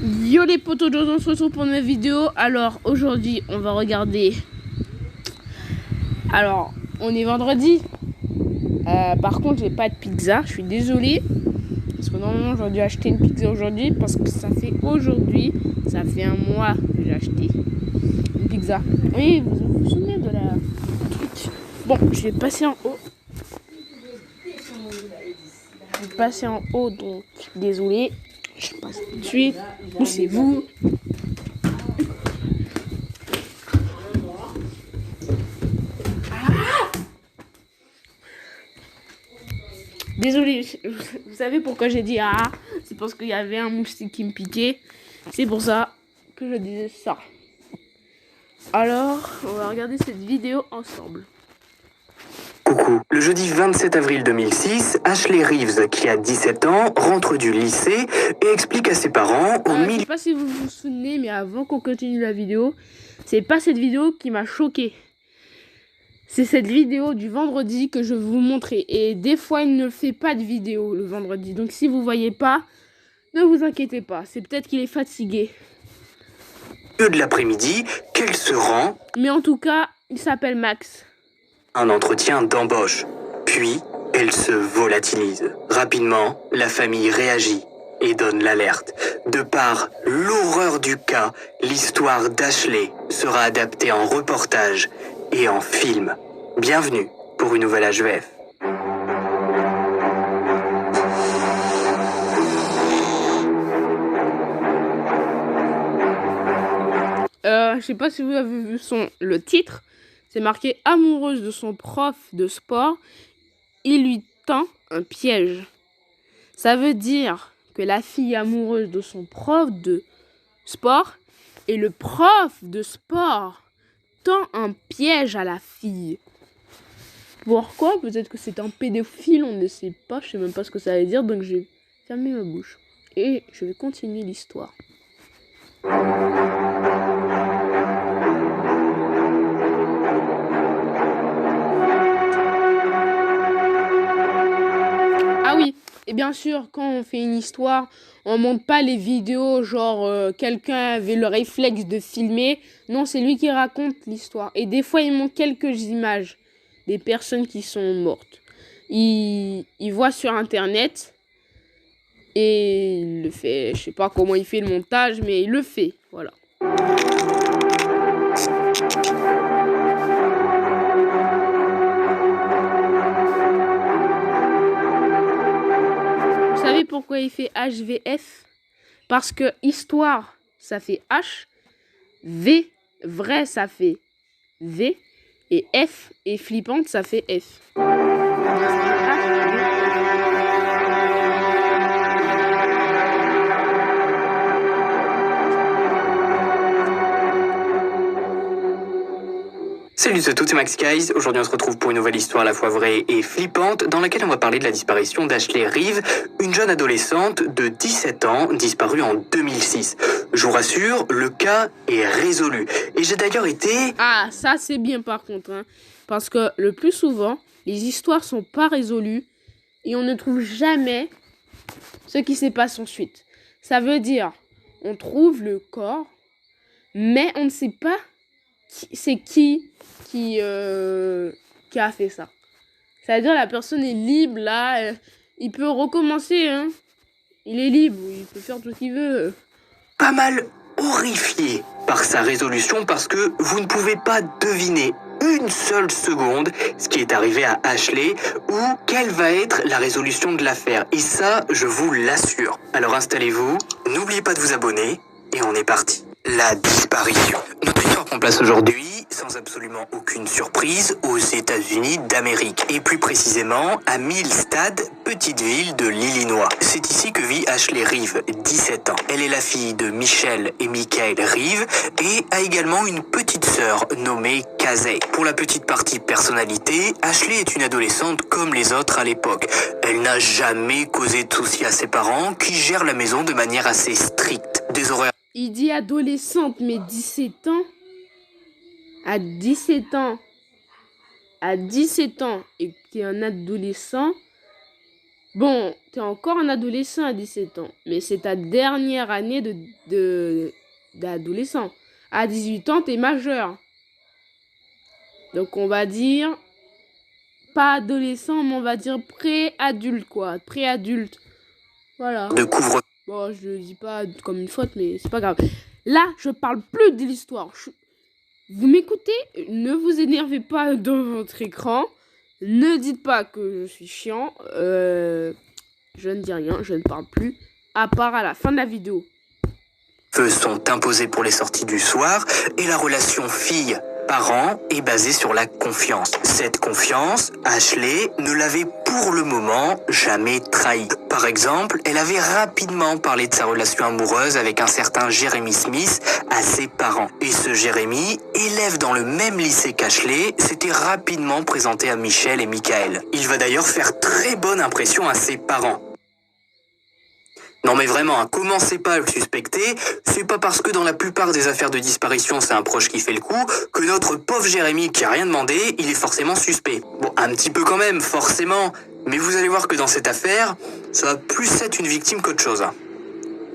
Yo les potos, on se retrouve pour une nouvelle vidéo. Alors aujourd'hui on va regarder. Alors on est vendredi. Par contre j'ai pas de pizza, je suis désolé. Parce que normalement j'aurais dû acheter une pizza aujourd'hui. Parce que ça fait un mois que j'ai acheté une pizza. Oui, vous vous souvenez de la truc. Bon, je vais passer en haut. Donc désolé. Je passe tout de suite. Poussez-vous. Désolé, vous savez pourquoi j'ai dit ah? C'est parce qu'il y avait un moustique qui me piquait. C'est pour ça que je disais ça. Alors, on va regarder cette vidéo ensemble. Coucou. Le jeudi 27 avril 2006, Ashley Reeves, qui a 17 ans, rentre du lycée et explique à ses parents Je sais pas si vous vous souvenez, mais avant qu'on continue la vidéo, c'est pas cette vidéo qui m'a choqué. C'est cette vidéo du vendredi que je vais vous montrer. Et des fois, il ne fait pas de vidéo le vendredi. Donc si vous voyez pas, ne vous inquiétez pas. C'est peut-être qu'il est fatigué. De l'après-midi, qu'elle se rend. Mais en tout cas, il s'appelle Max. Un entretien d'embauche. Puis, elle se volatilise. Rapidement, la famille réagit et donne l'alerte. De par l'horreur du cas, l'histoire d'Ashley sera adaptée en reportage et en film. Bienvenue pour une nouvelle HVF. Je sais pas si vous avez vu le titre. C'est marqué amoureuse de son prof de sport. Il lui tend un piège. Ça veut dire que la fille est amoureuse de son prof de sport et le prof de sport tend un piège à la fille. Pourquoi? Peut-être que c'est un pédophile, on ne sait pas. Je sais même pas ce que ça veut dire, donc je vais fermer ma bouche. Et je vais continuer l'histoire. Ah oui, et bien sûr, quand on fait une histoire, on monte pas les vidéos genre quelqu'un avait le réflexe de filmer. Non, c'est lui qui raconte l'histoire. Et des fois, il montre quelques images des personnes qui sont mortes. Il voit sur internet et il le fait. Je sais pas comment il fait le montage, mais il le fait. Voilà. Vous savez pourquoi il fait HVF? Parce que histoire, ça fait H, V, vrai, ça fait V, et F, et flippante, ça fait F. Salut à tous, c'est Max Guys. Aujourd'hui, on se retrouve pour une nouvelle histoire à la fois vraie et flippante dans laquelle on va parler de la disparition d'Ashley Reeves, une jeune adolescente de 17 ans disparue en 2006. Je vous rassure, le cas est résolu. Et j'ai d'ailleurs été... Ah, ça c'est bien par contre, hein, parce que le plus souvent, les histoires sont pas résolues et on ne trouve jamais ce qui s'est passé ensuite. Ça veut dire, on trouve le corps, mais on ne sait pas c'est qui a fait ça. Ça veut dire la personne est libre là, il peut recommencer, hein. Il est libre, il peut faire tout ce qu'il veut. Pas mal horrifié par sa résolution parce que vous ne pouvez pas deviner une seule seconde ce qui est arrivé à Ashley ou quelle va être la résolution de l'affaire. Et ça, je vous l'assure. Alors installez-vous, n'oubliez pas de vous abonner et on est parti. La disparition. Notre histoire prend place aujourd'hui, sans absolument aucune surprise, aux États-Unis d'Amérique. Et plus précisément, à Millstad, petite ville de l'Illinois. C'est ici que vit Ashley Reeves, 17 ans. Elle est la fille de Michelle et Michael Reeves et a également une petite sœur nommée Casey. Pour la petite partie personnalité, Ashley est une adolescente comme les autres à l'époque. Elle n'a jamais causé de soucis à ses parents qui gèrent la maison de manière assez stricte. Des horaires... Il dit adolescente, mais 17 ans. À 17 ans, et que t'es un adolescent, Bon, t'es encore un adolescent à 17 ans, mais c'est ta dernière année d'adolescent. À 18 ans, t'es majeur. Donc on va dire, pas adolescent, mais on va dire pré-adulte, quoi. Pré-adulte. Voilà. De couvre. Bon, je le dis pas comme une faute, mais c'est pas grave. Là, je parle plus de l'histoire. Vous m'écoutez? Ne vous énervez pas devant votre écran. Ne dites pas que je suis chiant. Je ne dis rien, je ne parle plus. À part à la fin de la vidéo. Sont imposés pour les sorties du soir et la relation fille-parent est basée sur la confiance. Cette confiance, Ashley ne l'avait pour le moment jamais trahie. Par exemple, elle avait rapidement parlé de sa relation amoureuse avec un certain Jeremy Smith à ses parents. Et ce Jeremy, élève dans le même lycée qu'Ashley, s'était rapidement présenté à Michelle et Michael. Il va d'ailleurs faire très bonne impression à ses parents. Non mais vraiment, commencez pas à le suspecter, c'est pas parce que dans la plupart des affaires de disparition c'est un proche qui fait le coup, que notre pauvre Jérémy qui a rien demandé, il est forcément suspect. Bon, un petit peu quand même, forcément, mais vous allez voir que dans cette affaire, ça va plus être une victime qu'autre chose.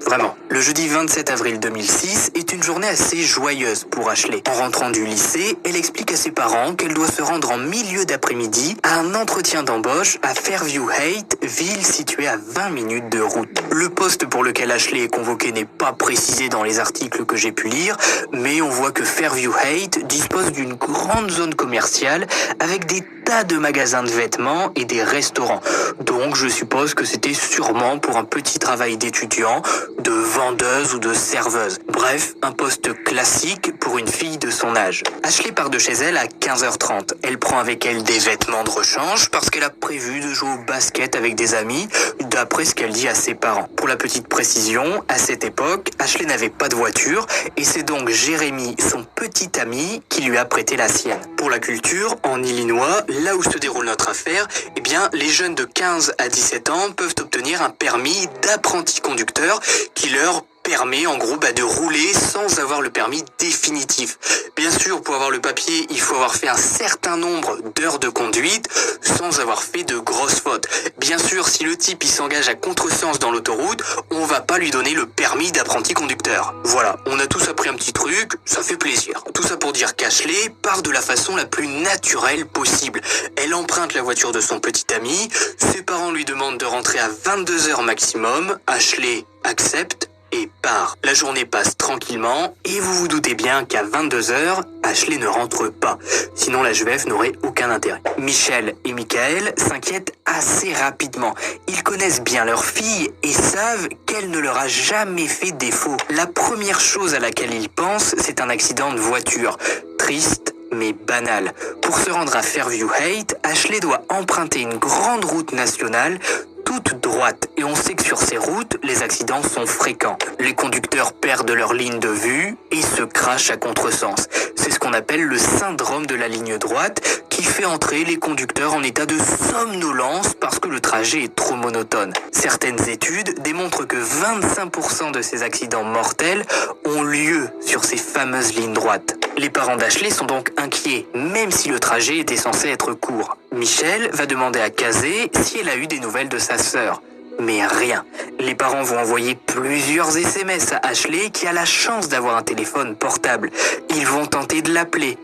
Vraiment. Le jeudi 27 avril 2006 est une journée assez joyeuse pour Ashley. En rentrant du lycée, elle explique à ses parents qu'elle doit se rendre en milieu d'après-midi à un entretien d'embauche à Fairview Heights, ville située à 20 minutes de route. Le poste pour lequel Ashley est convoquée n'est pas précisé dans les articles que j'ai pu lire, mais on voit que Fairview Heights dispose d'une grande zone commerciale avec des tas de magasins de vêtements et des restaurants. Donc je suppose que c'était sûrement pour un petit travail d'étudiant, de vendeuse ou de serveuse. Bref, un poste classique pour une fille de son âge. Ashley part de chez elle à 15h30. Elle prend avec elle des vêtements de rechange parce qu'elle a prévu de jouer au basket avec des amis, d'après ce qu'elle dit à ses parents. Pour la petite précision, à cette époque, Ashley n'avait pas de voiture et c'est donc Jérémy, son petit ami, qui lui a prêté la sienne. Pour la culture, en Illinois, là où se déroule notre affaire, eh bien, les jeunes de 15 à 17 ans peuvent obtenir un permis d'apprenti conducteur qui leur permet en gros de rouler sans avoir le permis définitif. Bien sûr, pour avoir le papier, il faut avoir fait un certain nombre d'heures de conduite sans avoir fait de grosses fautes. Bien sûr, si le type il s'engage à contresens dans l'autoroute, on va pas lui donner le permis d'apprenti conducteur. Voilà, on a tous appris un petit truc, ça fait plaisir. Tout ça pour dire qu'Ashley part de la façon la plus naturelle possible. Elle emprunte la voiture de son petit ami, ses parents lui demandent de rentrer à 22h maximum, Ashley accepte et part. La journée passe tranquillement et vous vous doutez bien qu'à 22h, Ashley ne rentre pas. Sinon la JVF n'aurait aucun intérêt. Michelle et Michael s'inquiètent assez rapidement. Ils connaissent bien leur fille et savent qu'elle ne leur a jamais fait défaut. La première chose à laquelle ils pensent, c'est un accident de voiture. Triste mais banal. Pour se rendre à Fairview Heights, Ashley doit emprunter une grande route nationale toute droite et on sait que sur ces routes, les accidents sont fréquents. Les conducteurs perdent leur ligne de vue et se crachent à contresens. C'est ce qu'on appelle le syndrome de la ligne droite qui fait entrer les conducteurs en état de somnolence parce que le trajet est trop monotone. Certaines études démontrent que 25% de ces accidents mortels ont lieu sur ces fameuses lignes droites. Les parents d'Ashley sont donc inquiets, même si le trajet était censé être court. Michelle va demander à Kazé si elle a eu des nouvelles de sa sœur. Mais rien. Les parents vont envoyer plusieurs SMS à Ashley qui a la chance d'avoir un téléphone portable. Ils vont tenter de l'appeler.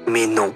Mais non,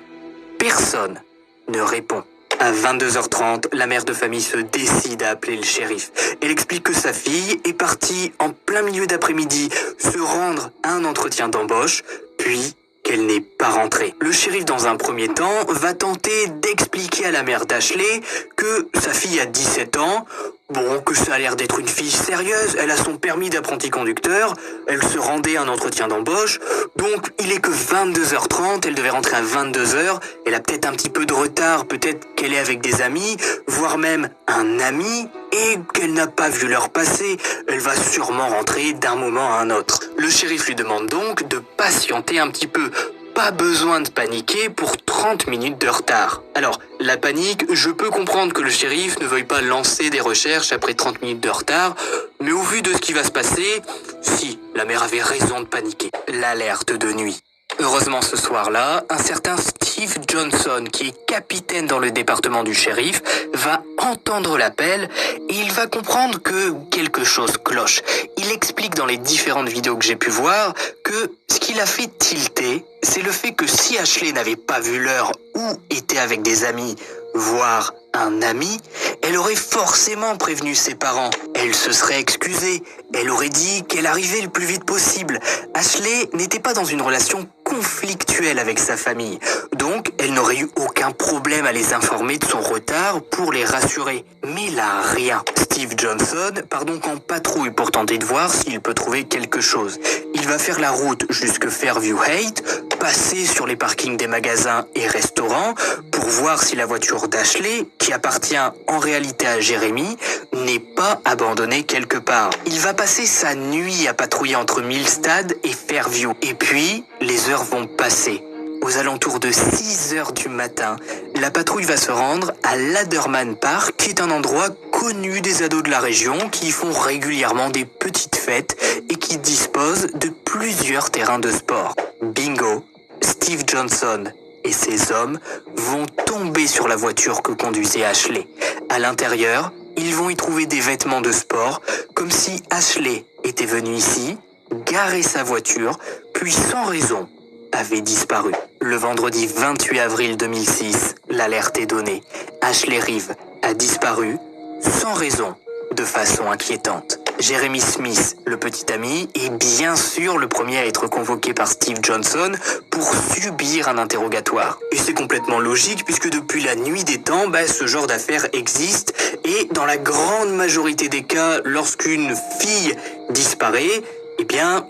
personne ne répond. À 22h30, la mère de famille se décide à appeler le shérif. Elle explique que sa fille est partie en plein milieu d'après-midi se rendre à un entretien d'embauche, puis qu'elle n'est pas rentrée. Le shérif, dans un premier temps, va tenter d'expliquer à la mère d'Ashley que sa fille a 17 ans, bon, que ça a l'air d'être une fille sérieuse, elle a son permis d'apprenti conducteur, elle se rendait à un entretien d'embauche, donc il est que 22h30, elle devait rentrer à 22h, elle a peut-être un petit peu de retard, peut-être qu'elle est avec des amis, voire même un ami, et qu'elle n'a pas vu l'heure passer, elle va sûrement rentrer d'un moment à un autre. Le shérif lui demande donc de patienter un petit peu. Pas besoin de paniquer pour 30 minutes de retard. Alors, la panique, je peux comprendre que le shérif ne veuille pas lancer des recherches après 30 minutes de retard, mais au vu de ce qui va se passer, si, la mère avait raison de paniquer. L'alerte de nuit. Heureusement ce soir-là, un certain Steve Steve Johnson, qui est capitaine dans le département du shérif, va entendre l'appel et il va comprendre que quelque chose cloche. Il explique dans les différentes vidéos que j'ai pu voir que ce qui l'a fait tilter, c'est le fait que si Ashley n'avait pas vu l'heure ou était avec des amis, voire un ami, elle aurait forcément prévenu ses parents. Elle se serait excusée. Elle aurait dit qu'elle arrivait le plus vite possible. Ashley n'était pas dans une relation conflictuelle avec sa famille. Donc, elle n'aurait eu aucun problème à les informer de son retard pour les rassurer. Mais là, rien. Steve Johnson part donc en patrouille pour tenter de voir s'il peut trouver quelque chose. Il va faire la route jusque Fairview Heights, passer sur les parkings des magasins et restaurants pour voir si la voiture d'Ashley, qui appartient en réalité à Jeremy, n'est pas abandonnée quelque part. Il va passer sa nuit à patrouiller entre Millstad et Fairview. Et puis, les heures vont passer. Aux alentours de 6 heures du matin, la patrouille va se rendre à Laderman Park, qui est un endroit connu des ados de la région qui y font régulièrement des petites fêtes et qui dispose de plusieurs terrains de sport. Bingo, Steve Johnson et ses hommes vont tomber sur la voiture que conduisait Ashley. À l'intérieur, ils vont y trouver des vêtements de sport, comme si Ashley était venue ici, garer sa voiture, puis sans raison, avait disparu. Le vendredi 28 avril 2006, l'alerte est donnée. Ashley Reeve a disparu sans raison, de façon inquiétante. Jeremy Smith, le petit ami, est bien sûr le premier à être convoqué par Steve Johnson pour subir un interrogatoire. Et c'est complètement logique puisque depuis la nuit des temps, ce genre d'affaires existe et dans la grande majorité des cas, lorsqu'une fille disparaît,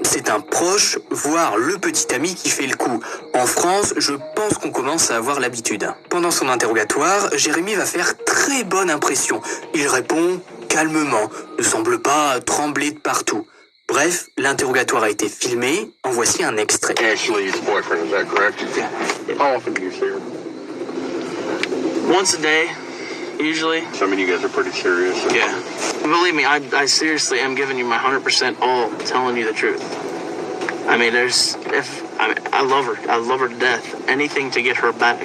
c'est un proche, voire le petit ami qui fait le coup. En France, je pense qu'on commence à avoir l'habitude. Pendant son interrogatoire, Jeremy va faire très bonne impression. Il répond calmement, ne semble pas trembler de partout. Bref, l'interrogatoire a été filmé. En voici un extrait. Ashley's boyfriend, is that correct? Yeah. How often do you see her? Once a day, usually. So, I mean, you guys are pretty serious. Yeah. Believe me, I seriously am giving you my 100% all, telling you the truth. I mean, I love her. I love her to death. Anything to get her back.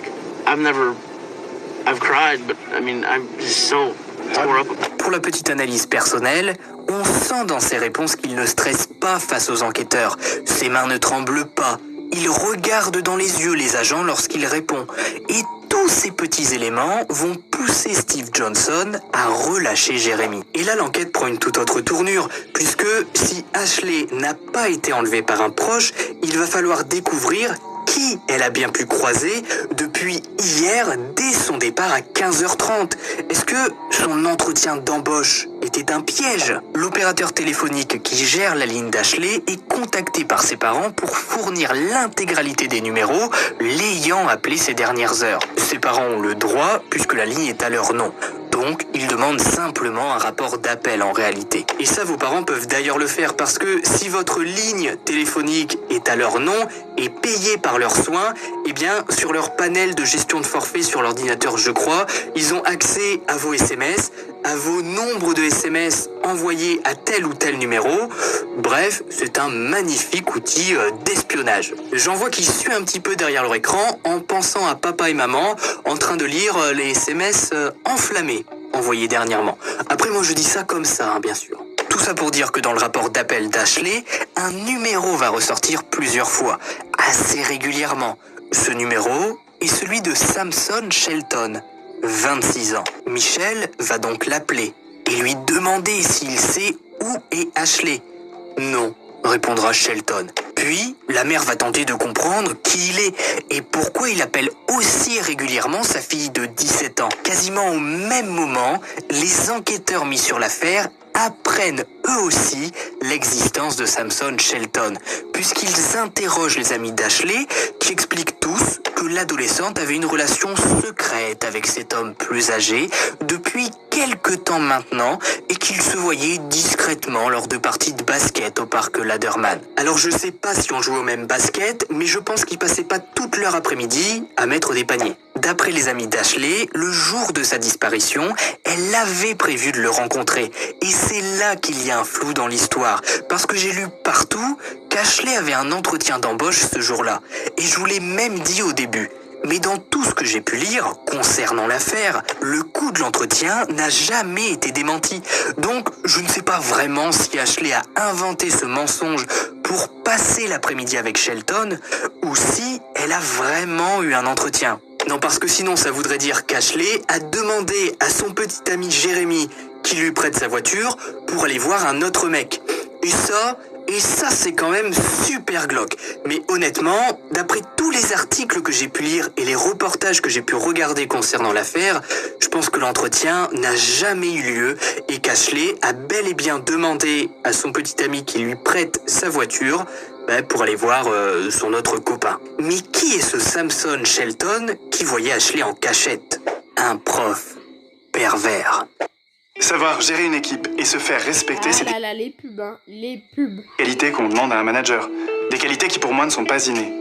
I've cried, but I mean, I'm just so tore up. Pour la petite analyse personnelle, on sent dans ses réponses qu'il ne stresse pas face aux enquêteurs. Ses mains ne tremblent pas. Il regarde dans les yeux les agents lorsqu'il répond. Et tous ces petits éléments vont pousser Steve Johnson à relâcher Jeremy. Et là, l'enquête prend une toute autre tournure, puisque si Ashley n'a pas été enlevée par un proche, il va falloir découvrir qui elle a bien pu croiser depuis hier dès son départ à 15h30. Est-ce que son entretien d'embauche était un piège? L'opérateur téléphonique qui gère la ligne d'Ashley est contacté par ses parents pour fournir l'intégralité des numéros l'ayant appelé ces dernières heures. Ses parents ont le droit puisque la ligne est à leur nom. Donc, ils demandent simplement un rapport d'appel en réalité. Et ça, vos parents peuvent d'ailleurs le faire parce que si votre ligne téléphonique est à leur nom et payée par leurs soins, sur leur panel de gestion de forfait sur l'ordinateur, je crois, ils ont accès à vos SMS, à vos nombres de SMS envoyés à tel ou tel numéro. Bref, c'est un magnifique outil d'espionnage. J'en vois qui suit un petit peu derrière leur écran en pensant à papa et maman en train de lire les SMS enflammés envoyés dernièrement. Après, moi je dis ça comme ça, bien sûr. Tout ça pour dire que dans le rapport d'appel d'Ashley, un numéro va ressortir plusieurs fois, assez régulièrement. Ce numéro est celui de Samson Shelton, 26 ans. Michel va donc l'appeler et lui demander s'il sait où est Ashley. Non, répondra Shelton. Puis, la mère va tenter de comprendre qui il est et pourquoi il appelle aussi régulièrement sa fille de 17 ans. Quasiment au même moment, les enquêteurs mis sur l'affaire apprennent eux aussi l'existence de Samson Shelton, puisqu'ils interrogent les amis d'Ashley qui expliquent tous que l'adolescente avait une relation secrète avec cet homme plus âgé depuis quelque temps maintenant et qu'ils se voyaient discrètement lors de parties de basket au parc Laderman. Alors je sais pas si on jouait au même basket, mais je pense qu'ils passaient pas toute leur après-midi à mettre des paniers. D'après les amis d'Ashley, le jour de sa disparition, elle avait prévu de le rencontrer. Et c'est là qu'il y a un flou dans l'histoire, parce que j'ai lu partout qu'Ashley avait un entretien d'embauche ce jour-là. Et je vous l'ai même dit au début. Mais dans tout ce que j'ai pu lire concernant l'affaire, le coup de l'entretien n'a jamais été démenti. Donc, je ne sais pas vraiment si Ashley a inventé ce mensonge pour passer l'après-midi avec Shelton ou si elle a vraiment eu un entretien. Non, parce que sinon ça voudrait dire qu'Ashley a demandé à son petit ami Jérémy qu'il lui prête sa voiture pour aller voir un autre mec. Et ça c'est quand même super glauque. Mais honnêtement, d'après tous les articles que j'ai pu lire et les reportages que j'ai pu regarder concernant l'affaire, je pense que l'entretien n'a jamais eu lieu et qu'Ashley a bel et bien demandé à son petit ami qu'il lui prête sa voiture pour aller voir son autre copain. Mais qui est ce Samson Shelton qui voyait Ashley en cachette? Un prof pervers. Savoir gérer une équipe et se faire respecter, c'est Ah là là, les pubs, hein, les pubs. des qualités qu'on demande à un manager. Des qualités qui pour moi ne sont pas innées.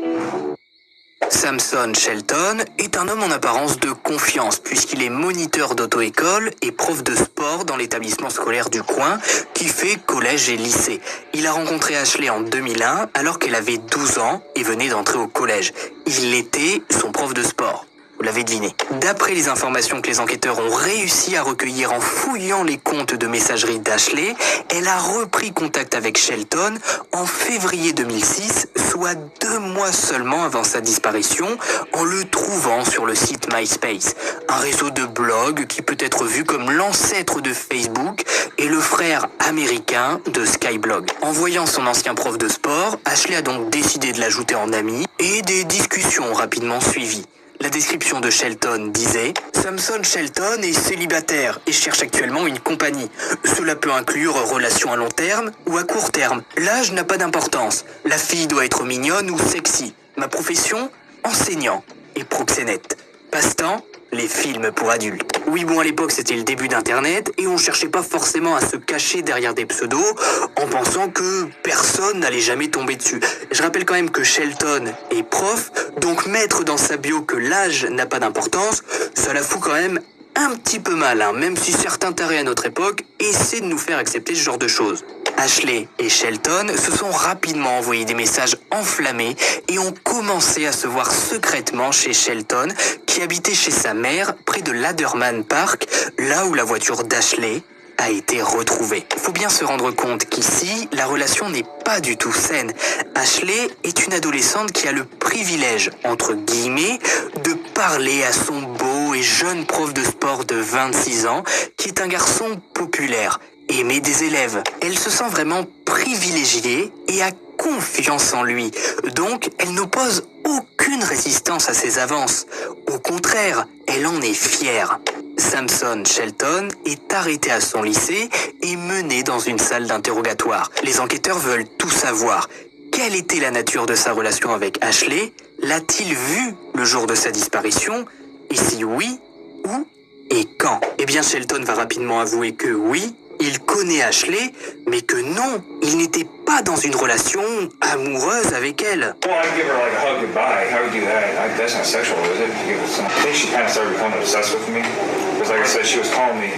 Samson Shelton est un homme en apparence de confiance puisqu'il est moniteur d'auto-école et prof de sport dans l'établissement scolaire du coin qui fait collège et lycée. Il a rencontré Ashley en 2001 alors qu'elle avait 12 ans et venait d'entrer au collège. Il était son prof de sport. Vous l'avez deviné. D'après les informations que les enquêteurs ont réussi à recueillir en fouillant les comptes de messagerie d'Ashley, elle a repris contact avec Shelton en février 2006, soit 2 mois seulement avant sa disparition, en le trouvant sur le site MySpace, un réseau de blogs qui peut être vu comme l'ancêtre de Facebook et le frère américain de Skyblog. En voyant son ancien prof de sport, Ashley a donc décidé de l'ajouter en ami et des discussions ont rapidement suivi. La description de Shelton disait « Samson Shelton est célibataire et cherche actuellement une compagnie. Cela peut inclure relation à long terme ou à court terme. L'âge n'a pas d'importance. La fille doit être mignonne ou sexy. Ma profession, enseignant et proxénète. Passe-temps, les films pour adultes. » Oui, bon, à l'époque, c'était le début d'Internet et on cherchait pas forcément à se cacher derrière des pseudos en pensant que personne n'allait jamais tomber dessus. Je rappelle quand même que Shelton est prof, donc mettre dans sa bio que l'âge n'a pas d'importance, ça la fout quand même un petit peu mal, hein, même si certains tarés à notre époque essaient de nous faire accepter ce genre de choses. Ashley et Shelton se sont rapidement envoyés des messages enflammés et ont commencé à se voir secrètement chez Shelton, qui habitait chez sa mère près de Laderman Park, là où la voiture d'Ashley a été retrouvée. Faut bien se rendre compte qu'ici, la relation n'est pas du tout saine. Ashley est une adolescente qui a le privilège, entre guillemets, de parler à son beau et jeune prof de sport de 26 ans, qui est un garçon populaire, aimé des élèves. Elle se sent vraiment privilégiée et a confiance en lui. Donc, elle n'oppose aucune résistance à ses avances. Au contraire, elle en est fière. Samson Shelton est arrêté à son lycée et mené dans une salle d'interrogatoire. Les enquêteurs veulent tout savoir. Quelle était la nature de sa relation avec Ashley? L'a-t-il vu le jour de sa disparition? Et si oui, où et quand? Eh bien, Shelton va rapidement avouer que oui, il connaît Ashley, mais que non, il n'était pas dans une relation amoureuse avec elle. Well, I'd give her like a hug goodbye. I would do that. That's not sexual, is it? I think she kind of started becoming obsessed with me. Because like I said, she was calling me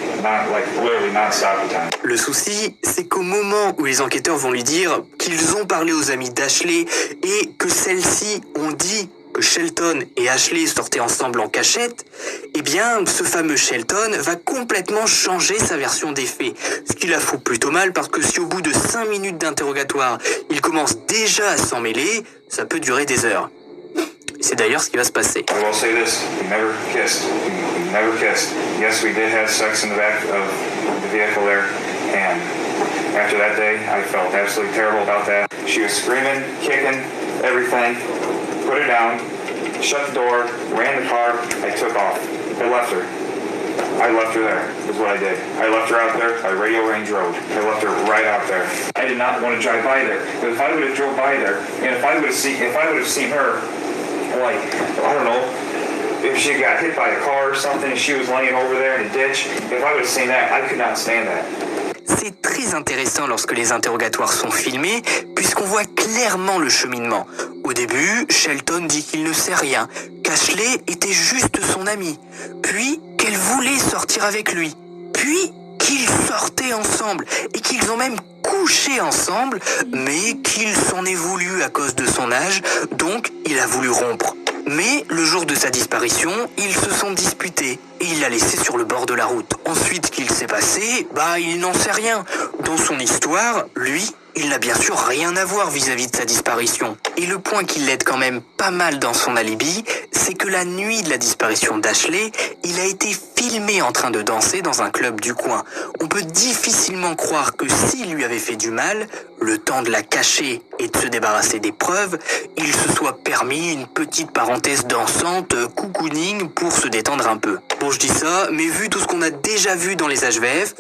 literally non-stop at times. Le souci, c'est qu'au moment où les enquêteurs vont lui dire qu'ils ont parlé aux amis d'Ashley et que celles-ci ont dit que Shelton et Ashley sortaient ensemble en cachette, eh bien, ce fameux Shelton va complètement changer sa version des faits. Ce qui la fout plutôt mal parce que si au bout de 5 minutes d'interrogatoire, il commence déjà à s'en mêler, ça peut durer des heures. C'est d'ailleurs ce qui va se passer. I will say this, we never kissed. We never kissed. Yes, we did have sex in the back of the vehicle there, and after that day, I felt absolutely terrible about that. She was screaming, kicking, everything. Put her down, shut the door, ran the car, I took off. I left her. I left her there, is what I did. I left her out there, I Radio Range Road. I left her right out there. I did not want to drive by there, because if I would have drove by there, and if I would have seen her, like, I don't know, if she got hit by a car or something and she was laying over there in a ditch, if I would have seen that, I could not stand that. C'est très intéressant lorsque les interrogatoires sont filmés, puisqu'on voit clairement le cheminement. Au début, Shelton dit qu'il ne sait rien, qu'Ashley était juste son amie, puis qu'elle voulait sortir avec lui, puis qu'ils sortaient ensemble, et qu'ils ont même couché ensemble, mais qu'il s'en est voulu à cause de son âge, donc il a voulu rompre. Mais le jour de sa disparition, ils se sont disputés et il l'a laissé sur le bord de la route. Ensuite, qu'il s'est passé, il n'en sait rien. Dans son histoire, lui, il n'a bien sûr rien à voir vis-à-vis de sa disparition. Et le point qui l'aide quand même pas mal dans son alibi, c'est que la nuit de la disparition d'Ashley, il a été filmé en train de danser dans un club du coin. On peut difficilement croire que s'il lui avait fait du mal, le temps de la cacher et de se débarrasser des preuves, il se soit permis une petite parenthèse dansante, cocooning, pour se détendre un peu. Bon, je dis ça, mais vu tout ce qu'on a déjà vu dans les HVF,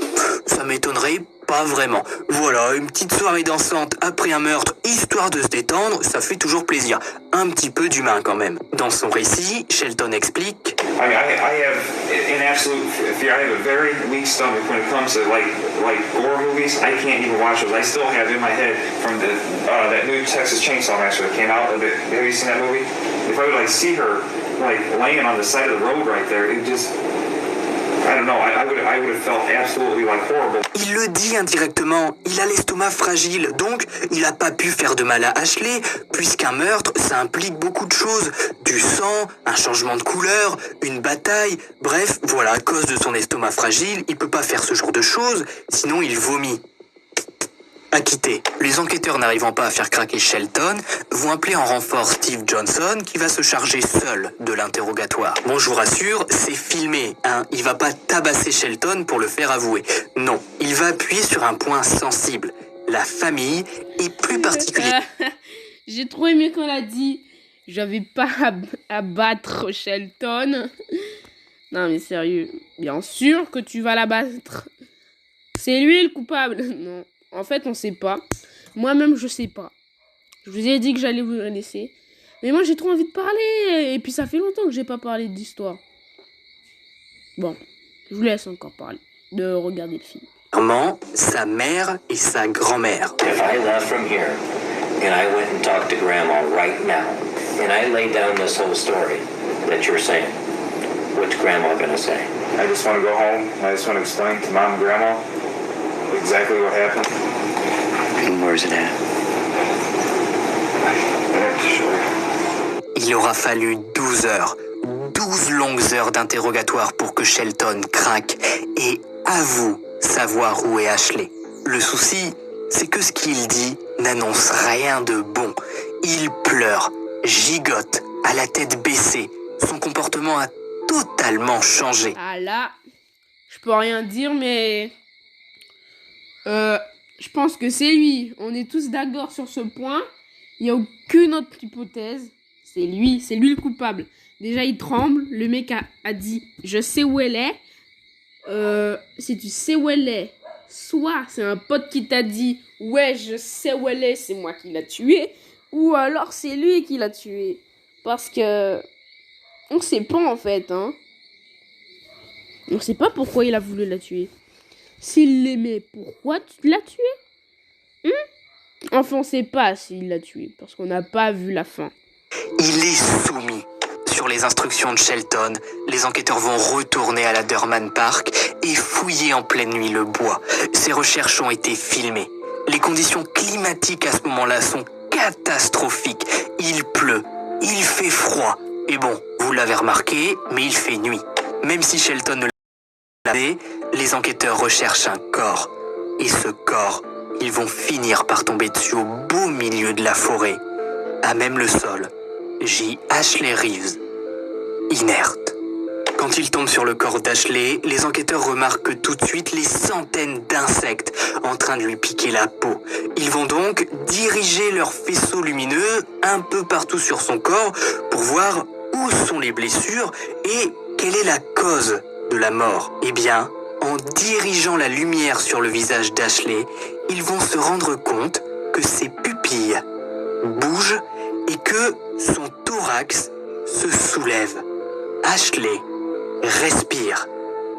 ça m'étonnerait pas vraiment. Voilà, une petite soirée dansante après un meurtre, histoire de se détendre, ça fait toujours plaisir. Un petit peu d'humain quand même. Dans son récit, Shelton explique I have an absolute fear. I have a very weak stomach when it comes to like gore movies. I can't even watch those. I still have in my head from that new Texas Chainsaw Massacre that came out. Have you seen that movie? If I would see her laying on the side of the road right there, it just, I don't know. I would have felt absolutely horrible. Il le dit indirectement, il a l'estomac fragile, donc il n'a pas pu faire de mal à Ashley, puisqu'un meurtre, ça implique beaucoup de choses. Du sang, un changement de couleur, une bataille, bref, voilà, à cause de son estomac fragile, il peut pas faire ce genre de choses, sinon il vomit. Acquitté. Les enquêteurs n'arrivant pas à faire craquer Shelton vont appeler en renfort Steve Johnson qui va se charger seul de l'interrogatoire. Bon, je vous rassure, c'est filmé, hein. Il va pas tabasser Shelton pour le faire avouer. Non, il va appuyer sur un point sensible. La famille et plus particulièrement... J'ai trop aimé quand elle a dit « J'avais pas à battre Shelton. » Non mais sérieux, bien sûr que tu vas la battre. C'est lui le coupable. Non. En fait, on sait pas. Moi-même, je sais pas. Je vous ai dit que j'allais vous le laisser. Mais moi, j'ai trop envie de parler. Et puis, ça fait longtemps que j'ai pas parlé d'histoire. Bon, je vous laisse encore parler. De regarder le film. Sa mère et sa grand-mère. If I left from here and I went and talked to Grandma right now and I laid down this whole story that you're saying, what's Grandma gonna say? I just want to go home. I just want to explain to Mom and Grandma exactly what happened. And where's it at? Il aura fallu 12 heures, 12 longues heures d'interrogatoire pour que Shelton craque et avoue savoir où est Ashley. Le souci, c'est que ce qu'il dit n'annonce rien de bon. Il pleure, gigote, à la tête baissée. Son comportement a totalement changé. Ah là, je peux rien dire, mais... je pense que c'est lui. On est tous d'accord sur ce point. Il n'y a aucune autre hypothèse. C'est lui le coupable. Déjà, il tremble. Le mec a dit « Je sais où elle est. » Si tu sais où elle est, soit c'est un pote qui t'a dit « Ouais, je sais où elle est, c'est moi qui l'a tuée. » Ou alors c'est lui qui l'a tuée. Parce que... On sait pas en fait, hein. On sait pas pourquoi il a voulu la tuer. S'il l'aimait, pourquoi tu l'as tué? Enfin, on sait pas s'il l'a tué, parce qu'on n'a pas vu la fin. Il est soumis. Sur les instructions de Shelton, les enquêteurs vont retourner à la Durman Park et fouiller en pleine nuit le bois. Ces recherches ont été filmées. Les conditions climatiques à ce moment-là sont catastrophiques. Il pleut, il fait froid. Et bon, vous l'avez remarqué, mais il fait nuit. Même si Shelton ne l'a pas fait, les enquêteurs recherchent un corps. Et ce corps, ils vont finir par tomber dessus au beau milieu de la forêt. À même le sol, gît Ashley Reeves, inerte. Quand ils tombent sur le corps d'Ashley, les enquêteurs remarquent tout de suite les centaines d'insectes en train de lui piquer la peau. Ils vont donc diriger leurs faisceaux lumineux un peu partout sur son corps pour voir où sont les blessures et quelle est la cause de la mort. Eh bien, en dirigeant la lumière sur le visage d'Ashley, ils vont se rendre compte que ses pupilles bougent et que son thorax se soulève. Ashley respire.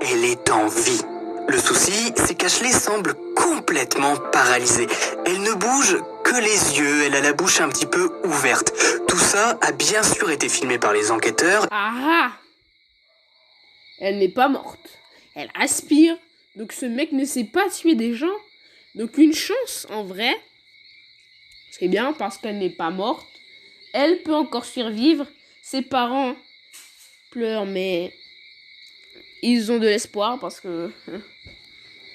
Elle est en vie. Le souci, c'est qu'Ashley semble complètement paralysée. Elle ne bouge que les yeux, elle a la bouche un petit peu ouverte. Tout ça a bien sûr été filmé par les enquêteurs. Ah! Elle n'est pas morte. Elle aspire. Donc ce mec ne sait pas tuer des gens. Donc une chance en vrai. C'est bien parce qu'elle n'est pas morte. Elle peut encore survivre. ses parents pleurent, mais ils ont de l'espoir parce que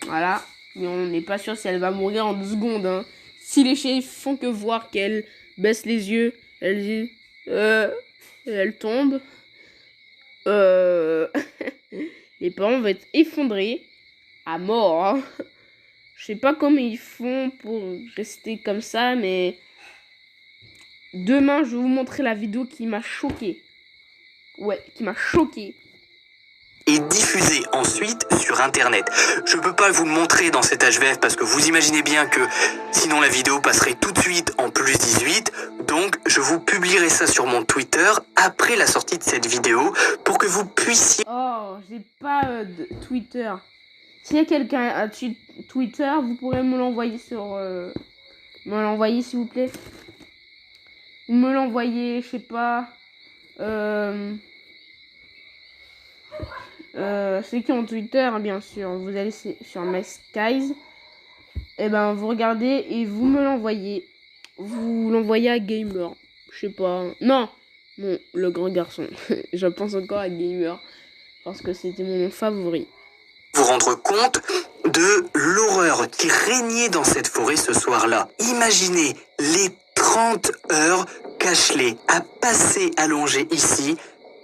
voilà, mais on n'est pas sûr si elle va mourir en 2 secondes. Hein. Si les shérifs font que voir qu'elle baisse les yeux, elle dit elle tombe. Les parents vont être effondrés à mort. Hein. Je sais pas comment ils font pour rester comme ça, mais demain je vais vous montrer la vidéo qui m'a choqué. Ouais, qui m'a choqué. Et diffusé ensuite sur internet. Je peux pas vous le montrer dans cet HVF parce que vous imaginez bien que sinon la vidéo passerait tout de suite en plus 18, donc je vous publierai ça sur mon Twitter après la sortie de cette vidéo pour que vous puissiez... Oh, j'ai pas de Twitter. S'il y a quelqu'un à Twitter, vous pourrez me l'envoyer sur... me l'envoyer s'il vous plaît. Vous me l'envoyez, je sais pas... ceux qui ont Twitter, bien sûr, vous allez sur MySkies, et ben vous regardez et vous me l'envoyez. Vous l'envoyez à Gamer, je sais pas. Non, le grand garçon. Je pense encore à Gamer parce que c'était mon nom favori. Vous rendre compte de l'horreur qui régnait dans cette forêt ce soir-là. Imaginez les 30 heures qu'Ashley a passé allongée ici,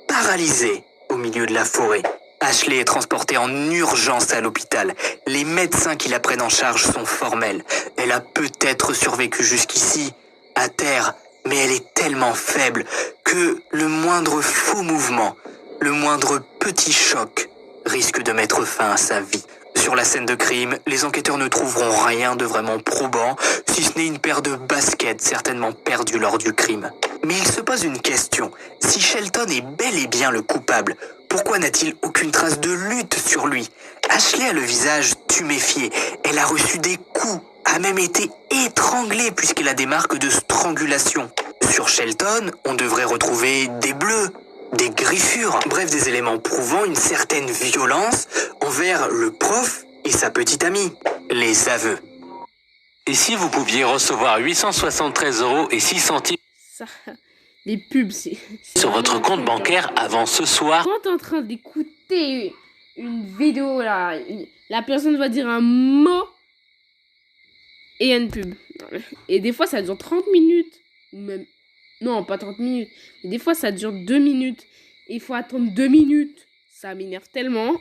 paralysée au milieu de la forêt. Ashley est transportée en urgence à l'hôpital. Les médecins qui la prennent en charge sont formels. Elle a peut-être survécu jusqu'ici, à terre, mais elle est tellement faible que le moindre faux mouvement, le moindre petit choc risque de mettre fin à sa vie. Sur la scène de crime, les enquêteurs ne trouveront rien de vraiment probant, si ce n'est une paire de baskets certainement perdues lors du crime. Mais il se pose une question. Si Shelton est bel et bien le coupable, pourquoi n'a-t-il aucune trace de lutte sur lui? Ashley a le visage tuméfié. Elle a reçu des coups, a même été étranglée puisqu'elle a des marques de strangulation. Sur Shelton, on devrait retrouver des bleus, des griffures, bref des éléments prouvant une certaine violence envers le prof et sa petite amie. Les aveux. Et si vous pouviez recevoir 873 € et 6 centimes Ça, les pubs, c'est sur votre vraiment compte un truc, bancaire avant ce soir, Quand t'es en train d'écouter une vidéo là, la personne va dire un mot et il y a une pub. Et des fois ça dure 30 minutes. Ou même... Non, pas 30 minutes. Mais des fois ça dure 2 minutes. Et il faut attendre 2 minutes. Ça m'énerve tellement.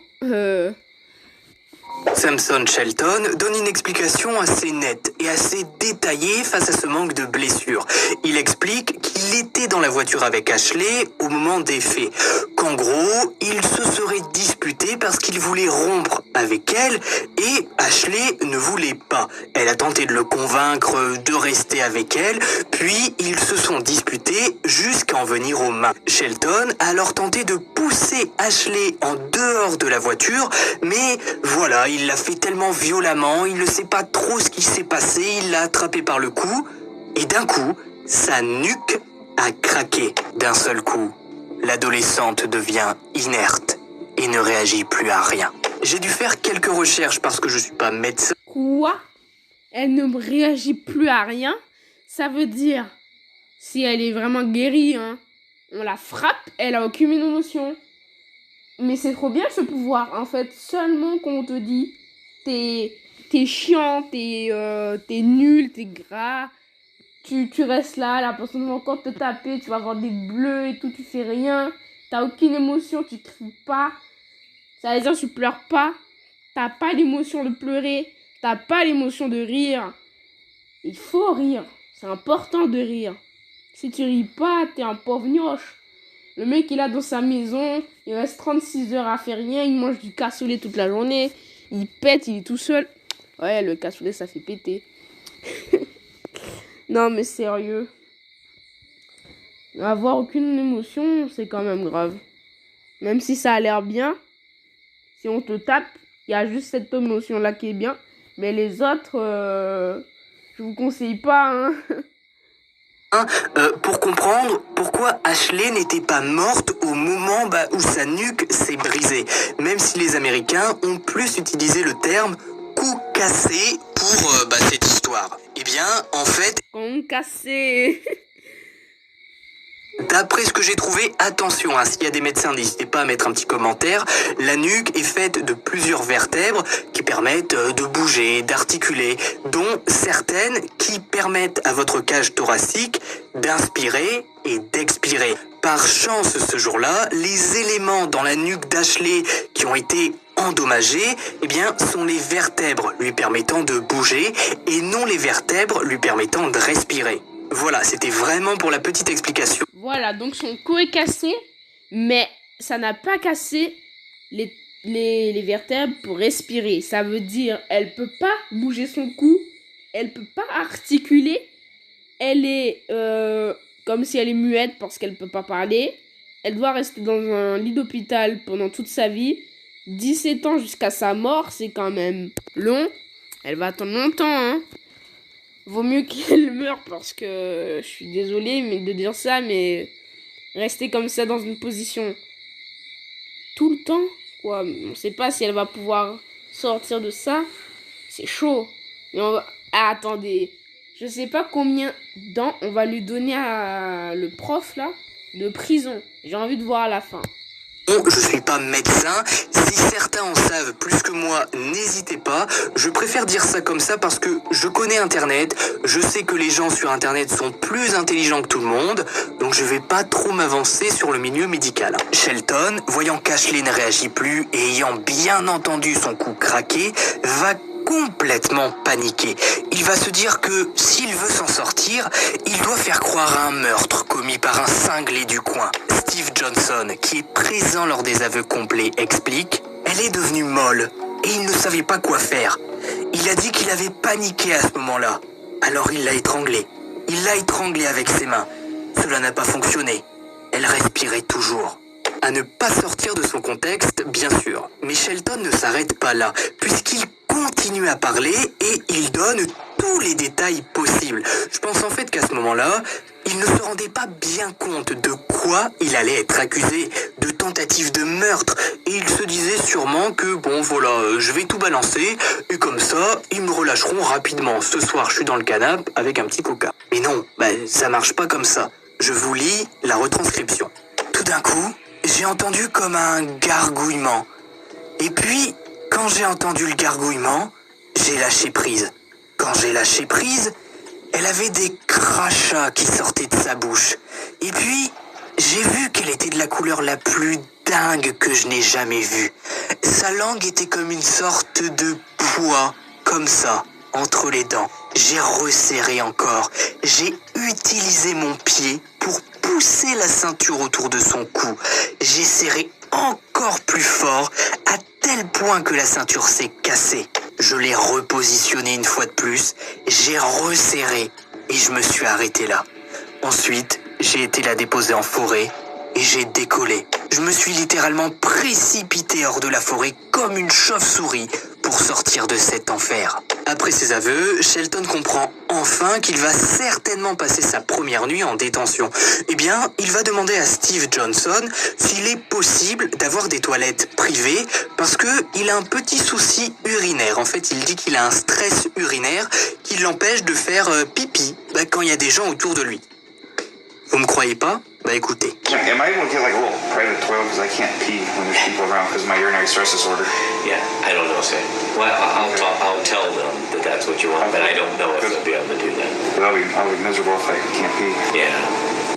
Samson Shelton donne une explication assez nette et assez détaillée face à ce manque de blessures. Il explique qu'il était dans la voiture avec Ashley au moment des faits, qu'en gros, il se serait disputé parce qu'il voulait rompre avec elle et Ashley ne voulait pas. Elle a tenté de le convaincre de rester avec elle, puis ils se sont disputés jusqu'à en venir aux mains. Shelton a alors tenté de pousser Ashley en dehors de la voiture, mais voilà, il l'a fait tellement violemment, il ne sait pas trop ce qui s'est passé, il l'a attrapé par le cou, et d'un coup, sa nuque a craqué d'un seul coup. L'adolescente devient inerte et ne réagit plus à rien. J'ai dû faire quelques recherches parce que je suis pas médecin. Quoi? Elle ne réagit plus à rien? Ça veut dire, si elle est vraiment guérie, hein, on la frappe, elle a aucune émotion. Mais c'est trop bien ce pouvoir. En fait, seulement quand on te dit t'es chiant, t'es nul, t'es gras, tu restes là, la personne va encore te taper, tu vas avoir des bleus et tout, tu fais rien, t'as aucune émotion, tu cries pas. Ça veut dire tu pleures pas, t'as pas l'émotion de pleurer, t'as pas l'émotion de rire. Il faut rire, c'est important de rire. Si tu ris pas, t'es un pauvre gnoche. Le mec, il est dans sa maison, il reste 36 heures à faire rien, il mange du cassoulet toute la journée, il pète, il est tout seul. Ouais, le cassoulet, ça fait péter. Non, mais sérieux. Avoir aucune émotion, c'est quand même grave. Même si ça a l'air bien, si on te tape, il y a juste cette émotion-là qui est bien. Mais les autres, je vous conseille pas, hein. Pour comprendre pourquoi Ashley n'était pas morte au moment où sa nuque s'est brisée, même si les Américains ont plus utilisé le terme coup cassé pour cette histoire. Eh bien, en fait... Con cassé. D'après ce que j'ai trouvé, attention, s'il y a des médecins, n'hésitez pas à mettre un petit commentaire. La nuque est faite de plusieurs vertèbres qui permettent de bouger, d'articuler, dont certaines qui permettent à votre cage thoracique d'inspirer et d'expirer. Par chance, ce jour-là, les éléments dans la nuque d'Ashley qui ont été endommagés, sont les vertèbres lui permettant de bouger et non les vertèbres lui permettant de respirer. Voilà, c'était vraiment pour la petite explication. Voilà, donc son cou est cassé, mais ça n'a pas cassé les vertèbres pour respirer. Ça veut dire elle peut pas bouger son cou, elle peut pas articuler, elle est comme si elle est muette parce qu'elle peut pas parler. Elle doit rester dans un lit d'hôpital pendant toute sa vie. 17 ans jusqu'à sa mort, c'est quand même long. Elle va attendre longtemps, hein. Vaut mieux qu'elle meure parce que je suis désolée de dire ça, mais rester comme ça dans une position tout le temps, quoi. On sait pas si elle va pouvoir sortir de ça. C'est chaud. Mais attendez, je sais pas combien d'ans on va lui donner à le prof là de prison. J'ai envie de voir à la fin. Bon, je suis pas médecin, si certains en savent plus que moi, n'hésitez pas. Je préfère dire ça comme ça parce que je connais Internet, je sais que les gens sur Internet sont plus intelligents que tout le monde, donc je vais pas trop m'avancer sur le milieu médical. Shelton, voyant qu'Ashley ne réagit plus et ayant bien entendu son cou craquer, va complètement paniqué. Il va se dire que s'il veut s'en sortir, il doit faire croire à un meurtre commis par un cinglé du coin. Steve Johnson, qui est présent lors des aveux complets, explique « Elle est devenue molle et il ne savait pas quoi faire. Il a dit qu'il avait paniqué à ce moment-là. Alors il l'a étranglée. Il l'a étranglée avec ses mains. Cela n'a pas fonctionné. Elle respirait toujours. » À ne pas sortir de son contexte, bien sûr. Mais Shelton ne s'arrête pas là, puisqu'il continue à parler et il donne tous les détails possibles. Je pense en fait qu'à ce moment-là, il ne se rendait pas bien compte de quoi il allait être accusé, de tentative de meurtre. Et il se disait sûrement que bon voilà, je vais tout balancer et comme ça, ils me relâcheront rapidement. Ce soir, je suis dans le canapé avec un petit coca. Mais non, ça marche pas comme ça. Je vous lis la retranscription. Tout d'un coup, j'ai entendu comme un gargouillement. Et puis, quand j'ai entendu le gargouillement, j'ai lâché prise. Quand j'ai lâché prise, elle avait des crachats qui sortaient de sa bouche. Et puis, j'ai vu qu'elle était de la couleur la plus dingue que je n'ai jamais vue. Sa langue était comme une sorte de poids, comme ça, entre les dents. J'ai resserré encore. J'ai utilisé mon pied pour pousser la ceinture autour de son cou. J'ai serré encore plus fort, à tel point que la ceinture s'est cassée. Je l'ai repositionnée une fois de plus, j'ai resserré et je me suis arrêté là. Ensuite, j'ai été la déposer en forêt et j'ai décollé. Je me suis littéralement précipité hors de la forêt comme une chauve-souris pour sortir de cet enfer. Après ses aveux, Shelton comprend enfin qu'il va certainement passer sa première nuit en détention. Il va demander à Steve Johnson s'il est possible d'avoir des toilettes privées parce que il a un petit souci urinaire. En fait, il dit qu'il a un stress urinaire qui l'empêche de faire pipi quand il y a des gens autour de lui. Vous me croyez pas? Écoutez. Am I able to get like a little private toilet because I can't pee when there's people around because of my urinary stress disorder? Yeah, I don't know, Sam. Well, I'll tell them that that's what you want, but I don't know if they'll be able to do that. I'll be miserable if I can't pee. Yeah.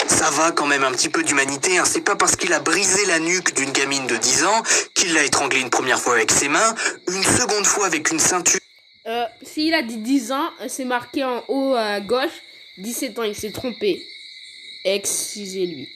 Ça va quand même un petit peu d'humanité, hein. C'est pas parce qu'il a brisé la nuque d'une gamine de 10 ans qu'il l'a étranglée une première fois avec ses mains, une seconde fois avec une ceinture. S'il a dit 10 ans, c'est marqué en haut à gauche, 17 ans, il s'est trompé. Excusez-lui.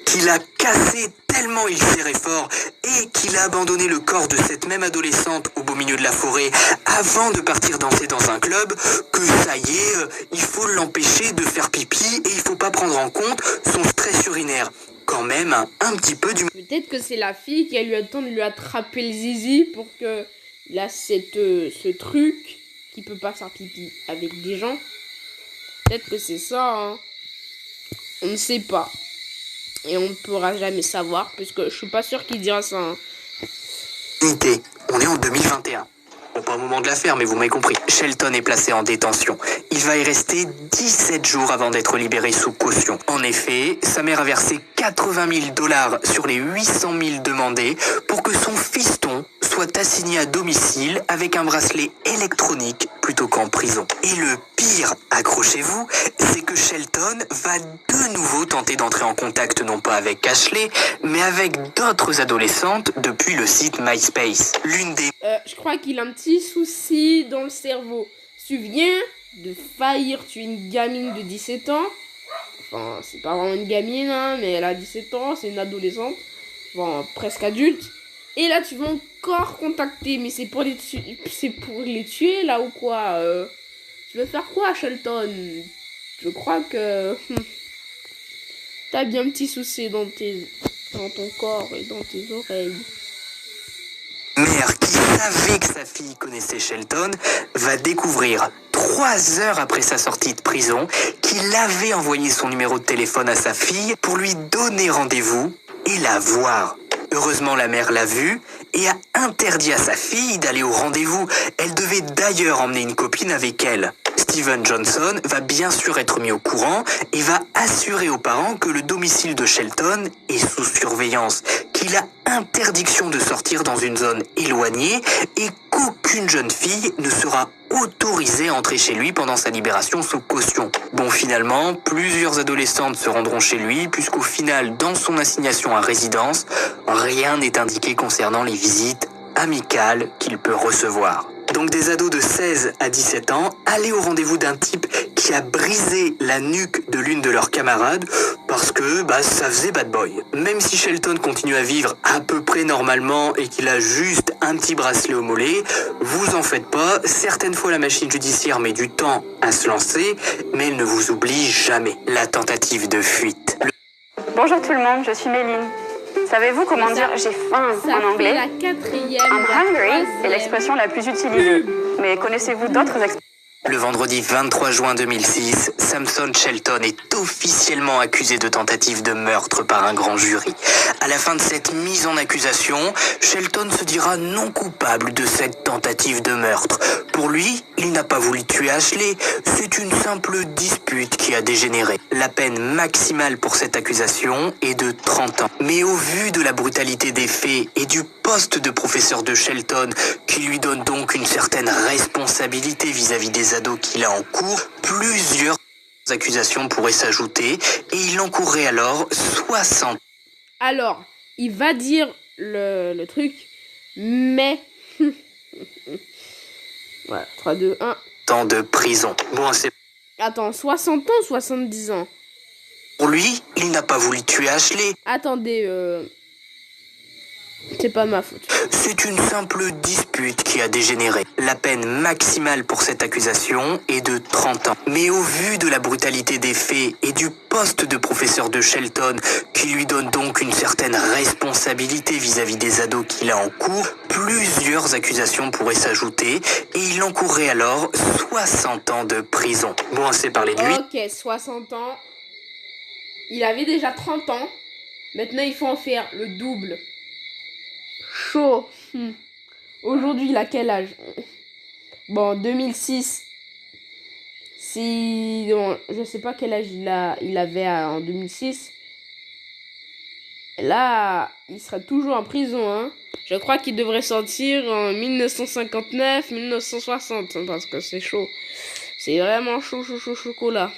Qu'il a cassé tellement il serrait fort et qu'il a abandonné le corps de cette même adolescente au beau milieu de la forêt avant de partir danser dans un club, que ça y est, il faut l'empêcher de faire pipi et il faut pas prendre en compte son stress urinaire. Quand même un petit peu du... Peut-être que c'est la fille qui a eu le temps de lui attraper le zizi pour que il a ce truc qui peut pas faire pipi avec des gens. Peut-être que c'est ça, hein. On ne sait pas. Et on ne pourra jamais savoir, puisque je suis pas sûr qu'il dira ça. Hein. On est en 2021. Bon, pas au moment de l'affaire, mais vous m'avez compris. Shelton est placé en détention. Il va y rester 17 jours avant d'être libéré sous caution. En effet, sa mère a versé 80 000 $ sur les 800 000 demandés pour que son fiston soit assigné à domicile avec un bracelet électronique plutôt qu'en prison. Et le pire, accrochez-vous, c'est que Shelton va de nouveau tenter d'entrer en contact non pas avec Ashley, mais avec d'autres adolescentes depuis le site MySpace. L'une des... Je crois qu'il a un petit souci dans le cerveau. Tu viens de faillir tuer une gamine de 17 ans. Enfin, c'est pas vraiment une gamine, hein, mais elle a 17 ans, c'est une adolescente. Bon, presque adulte. Et là, tu vas encore contacter, mais c'est pour les tuer, là, ou quoi Tu veux faire quoi, Shelton? Je crois que... t'as bien un petit souci dans ton corps et dans tes oreilles. Mère qui savait que sa fille connaissait Shelton va découvrir 3 heures après sa sortie de prison qu'il avait envoyé son numéro de téléphone à sa fille pour lui donner rendez-vous et la voir. Heureusement, la mère l'a vu et a interdit à sa fille d'aller au rendez-vous. Elle devait d'ailleurs emmener une copine avec elle. Steven Johnson va bien sûr être mis au courant et va assurer aux parents que le domicile de Shelton est sous surveillance, qu'il a interdiction de sortir dans une zone éloignée et qu'aucune jeune fille ne sera autorisée à entrer chez lui pendant sa libération sous caution. Bon, finalement, plusieurs adolescentes se rendront chez lui puisqu'au final, dans son assignation à résidence, rien n'est indiqué concernant les visites amicales qu'il peut recevoir. Donc des ados de 16 à 17 ans allaient au rendez-vous d'un type qui a brisé la nuque de l'une de leurs camarades parce que ça faisait bad boy. Même si Shelton continue à vivre à peu près normalement et qu'il a juste un petit bracelet au mollet, vous en faites pas, certaines fois la machine judiciaire met du temps à se lancer, mais elle ne vous oublie jamais. La tentative de fuite. Bonjour tout le monde, je suis Méline. Savez-vous comment dire j'ai faim en anglais? La quatrième. I'm hungry est l'expression la plus utilisée. Mais connaissez-vous d'autres expressions? Le vendredi 23 juin 2006, Samson Shelton est officiellement accusé de tentative de meurtre par un grand jury. À la fin de cette mise en accusation, Shelton se dira non coupable de cette tentative de meurtre. Pour lui, il n'a pas voulu tuer Ashley, c'est une simple dispute qui a dégénéré. La peine maximale pour cette accusation est de 30 ans. Mais au vu de la brutalité des faits et du poste de professeur de Shelton, qui lui donne donc une certaine responsabilité vis-à-vis des ados qu'il a en cours, plusieurs accusations pourraient s'ajouter et il encourrait alors 60. Alors, il va dire le truc, mais... voilà, 3, 2, 1. Temps de prison. Bon, c'est... Attends, 60 ans ou 70 ans? Pour lui, il n'a pas voulu tuer Ashley. Attendez, c'est pas ma faute. C'est une simple dispute qui a dégénéré. La peine maximale pour cette accusation est de 30 ans. Mais au vu de la brutalité des faits et du poste de professeur de Shelton, qui lui donne donc une certaine responsabilité vis-à-vis des ados qu'il a en cours, plusieurs accusations pourraient s'ajouter et il encourrait alors 60 ans de prison. Bon, assez parlé de lui. Ok, 60 ans. Il avait déjà 30 ans. Maintenant, il faut en faire le double. Chaud. Aujourd'hui, il a quel âge? Bon, 2006. Si... Bon, je sais pas quel âge il avait en 2006. Là, il sera toujours en prison, hein. Je crois qu'il devrait sortir en 1959, 1960, hein, parce que c'est chaud. C'est vraiment chaud, chocolat.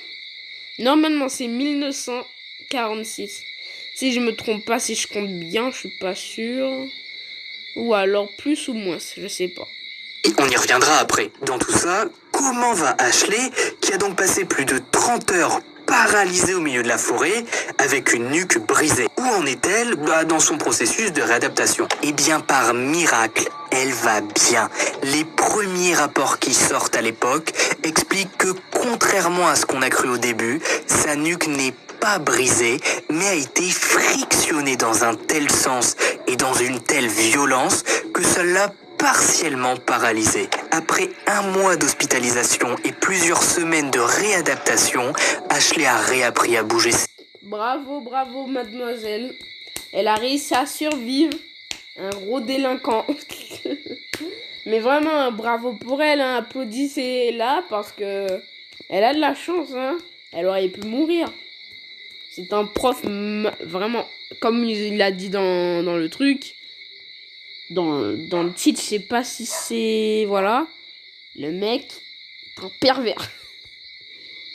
Normalement, c'est 1946. Si je me trompe pas, si je compte bien, je suis pas sûr. Ou alors plus ou moins, je sais pas. Et on y reviendra après. Dans tout ça, comment va Ashley, qui a donc passé plus de 30 heures paralysée au milieu de la forêt, avec une nuque brisée? Où en est-elle dans son processus de réadaptation? Eh bien, par miracle, elle va bien. Les premiers rapports qui sortent à l'époque expliquent que, contrairement à ce qu'on a cru au début, sa nuque n'est pas brisée, mais a été frictionnée dans un tel sens et dans une telle violence que ça l'a partiellement paralysée. Après 1 mois d'hospitalisation et plusieurs semaines de réadaptation, Ashley a réappris à bouger. Bravo, mademoiselle. Elle a réussi à survivre. Un gros délinquant. Mais vraiment, bravo pour elle, hein. Applaudissez-la parce que elle a de la chance, hein. Elle aurait pu mourir. C'est un prof vraiment, comme il l'a dit dans le truc, dans le titre, je sais pas si c'est... Voilà. Le mec est un pervers.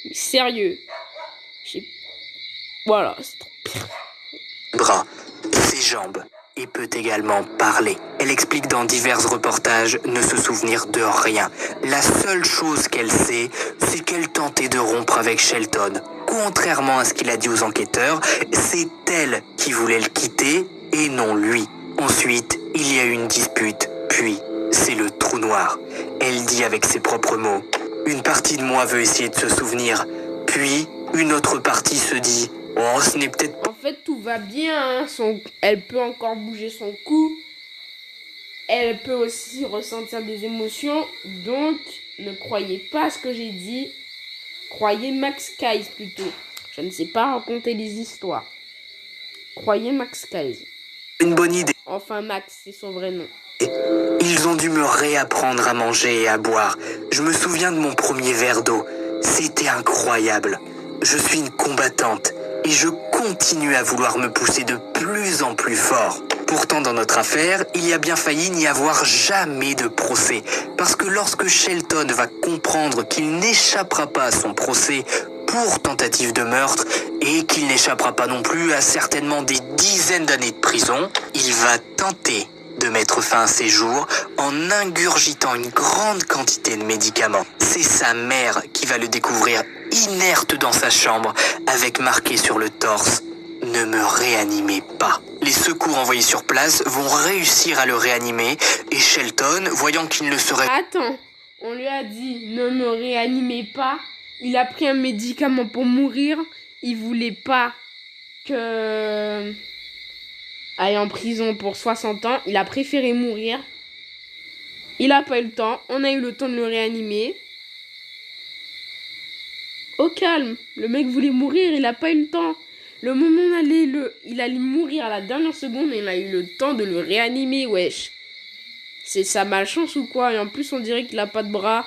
Mais sérieux. Voilà, c'est trop pire. Bras, ses jambes et peut également parler. Elle explique dans divers reportages ne se souvenir de rien. La seule chose qu'elle sait, c'est qu'elle tentait de rompre avec Shelton. Contrairement à ce qu'il a dit aux enquêteurs, c'est elle qui voulait le quitter et non lui. Ensuite, il y a eu une dispute, puis c'est le trou noir. Elle dit avec ses propres mots, « Une partie de moi veut essayer de se souvenir, puis une autre partie se dit, oh, ce n'est peut-être pas... » En fait, tout va bien, hein. Elle peut encore bouger son cou. Elle peut aussi ressentir des émotions. Donc, ne croyez pas à ce que j'ai dit. Croyez Max Kais plutôt. Je ne sais pas raconter des histoires. Croyez Max Kais. Une bonne idée. Enfin, Max, c'est son vrai nom. Ils ont dû me réapprendre à manger et à boire. Je me souviens de mon premier verre d'eau. C'était incroyable. Je suis une combattante et je continue à vouloir me pousser de plus en plus fort. Pourtant, dans notre affaire, il y a bien failli n'y avoir jamais de procès. Parce que lorsque Shelton va comprendre qu'il n'échappera pas à son procès pour tentative de meurtre et qu'il n'échappera pas non plus à certainement des dizaines d'années de prison, il va tenter de mettre fin à ses jours en ingurgitant une grande quantité de médicaments. C'est sa mère qui va le découvrir inerte dans sa chambre avec marqué sur le torse « Ne me réanimez pas ». Les secours envoyés sur place vont réussir à le réanimer et Shelton, voyant qu'il ne serait... Attends, on lui a dit « Ne me réanimez pas ». Il a pris un médicament pour mourir. Il voulait pas que... aille en prison pour 60 ans. Il a préféré mourir. Il a pas eu le temps. On a eu le temps de le réanimer. Au calme. Le mec voulait mourir. Il a pas eu le temps. Le moment où il allait mourir à la dernière seconde, il a eu le temps de le réanimer, wesh. C'est sa malchance ou quoi? Et en plus, on dirait qu'il a pas de bras.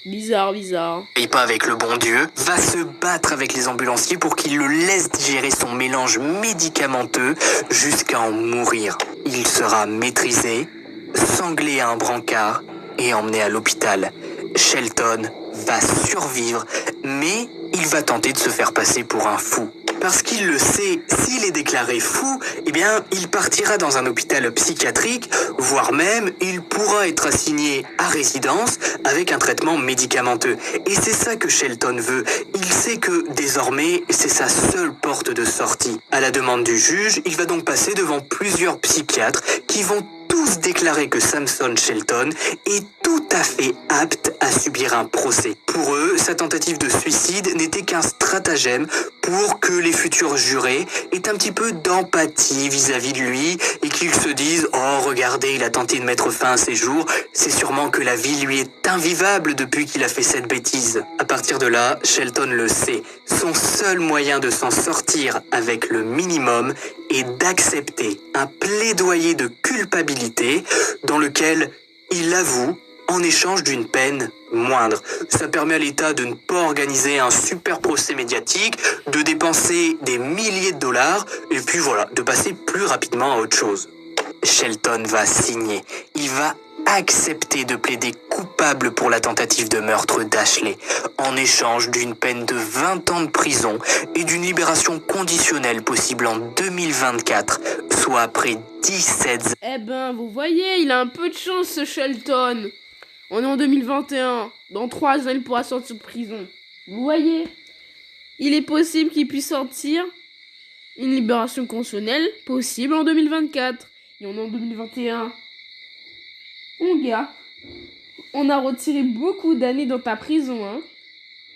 Bizarre, bizarre. Et pas avec le bon Dieu, va se battre avec les ambulanciers pour qu'ils le laissent digérer son mélange médicamenteux jusqu'à en mourir. Il sera maîtrisé, sanglé à un brancard et emmené à l'hôpital. Shelton va survivre, mais il va tenter de se faire passer pour un fou. Parce qu'il le sait, s'il est déclaré fou, eh bien, il partira dans un hôpital psychiatrique, voire même, il pourra être assigné à résidence avec un traitement médicamenteux. Et c'est ça que Shelton veut. Il sait que, désormais, c'est sa seule porte de sortie. À la demande du juge, il va donc passer devant plusieurs psychiatres qui vont tous déclarer que Samson Shelton est tout à fait apte à subir un procès. Pour eux, sa tentative de suicide n'était qu'un stratagème pour que les futurs jurés aient un petit peu d'empathie vis-à-vis de lui et qu'ils se disent « Oh, regardez, il a tenté de mettre fin à ses jours, c'est sûrement que la vie lui est invivable depuis qu'il a fait cette bêtise. » À partir de là, Shelton le sait. Son seul moyen de s'en sortir avec le minimum est d'accepter un plaidoyer de culpabilité dans lequel il avoue en échange d'une peine moindre. Ça permet à l'État de ne pas organiser un super procès médiatique, de dépenser des milliers de dollars, et puis voilà, de passer plus rapidement à autre chose. Shelton va signer. Il va accepter de plaider coupable pour la tentative de meurtre d'Ashley, en échange d'une peine de 20 ans de prison et d'une libération conditionnelle possible en 2024, soit après 17 ans. Eh ben, vous voyez, il a un peu de chance, ce Shelton. On est en 2021. Dans 3 ans, il pourra sortir de prison. Vous voyez, il est possible qu'il puisse sortir. Une libération conditionnelle possible en 2024. Et on est en 2021. Mon gars, on a retiré beaucoup d'années dans ta prison, hein.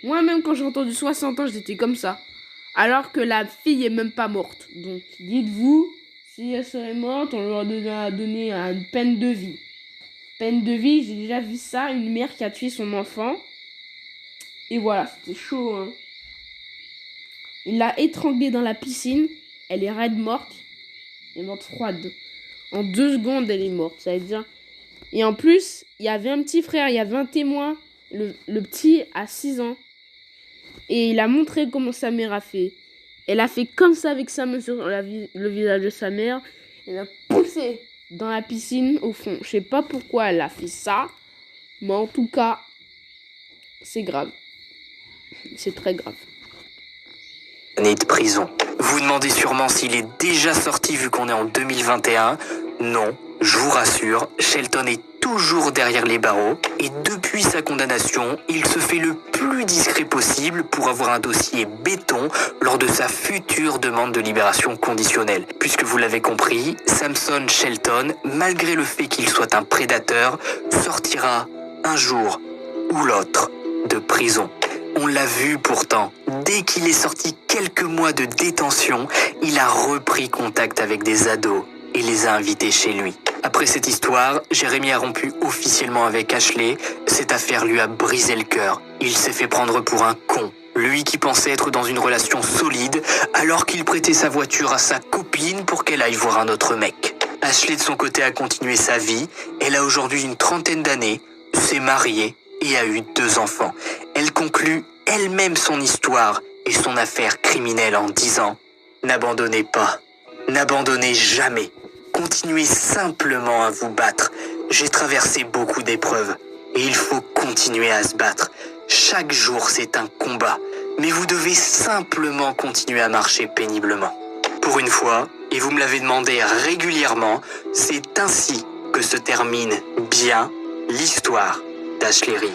Moi-même, quand j'ai entendu 60 ans, j'étais comme ça. Alors que la fille est même pas morte. Donc, dites-vous, si elle serait morte, on lui aurait donné une peine de vie. Peine de vie, j'ai déjà vu ça. Une mère qui a tué son enfant. Et voilà, c'était chaud, hein. Il l'a étranglée dans la piscine. Elle est raide morte. Elle est morte froide. En 2 secondes, elle est morte. Ça veut dire... Et en plus, il y avait un petit frère, il y avait un témoin. Le petit a 6 ans. Et il a montré comment sa mère a fait. Elle a fait comme ça avec sa main sur le visage de sa mère. Elle a poussé dans la piscine au fond. Je sais pas pourquoi elle a fait ça. Mais en tout cas, c'est grave. C'est très grave. Année de prison. Vous demandez sûrement s'il est déjà sorti vu qu'on est en 2021. Non, je vous rassure, Shelton est toujours derrière les barreaux et depuis sa condamnation, il se fait le plus discret possible pour avoir un dossier béton lors de sa future demande de libération conditionnelle. Puisque vous l'avez compris, Samson Shelton, malgré le fait qu'il soit un prédateur, sortira un jour ou l'autre de prison. On l'a vu pourtant, dès qu'il est sorti quelques mois de détention, il a repris contact avec des ados et les a invités chez lui. Après cette histoire, Jérémy a rompu officiellement avec Ashley. Cette affaire lui a brisé le cœur. Il s'est fait prendre pour un con. Lui qui pensait être dans une relation solide, alors qu'il prêtait sa voiture à sa copine pour qu'elle aille voir un autre mec. Ashley de son côté a continué sa vie. Elle a aujourd'hui une trentaine d'années, s'est mariée et a eu 2 enfants. Elle conclut elle-même son histoire et son affaire criminelle en disant « N'abandonnez pas, n'abandonnez jamais. Continuez simplement à vous battre. J'ai traversé beaucoup d'épreuves et il faut continuer à se battre. Chaque jour, c'est un combat, mais vous devez simplement continuer à marcher péniblement. Pour une fois, et vous me l'avez demandé régulièrement, c'est ainsi que se termine bien l'histoire d'Ashley Reed.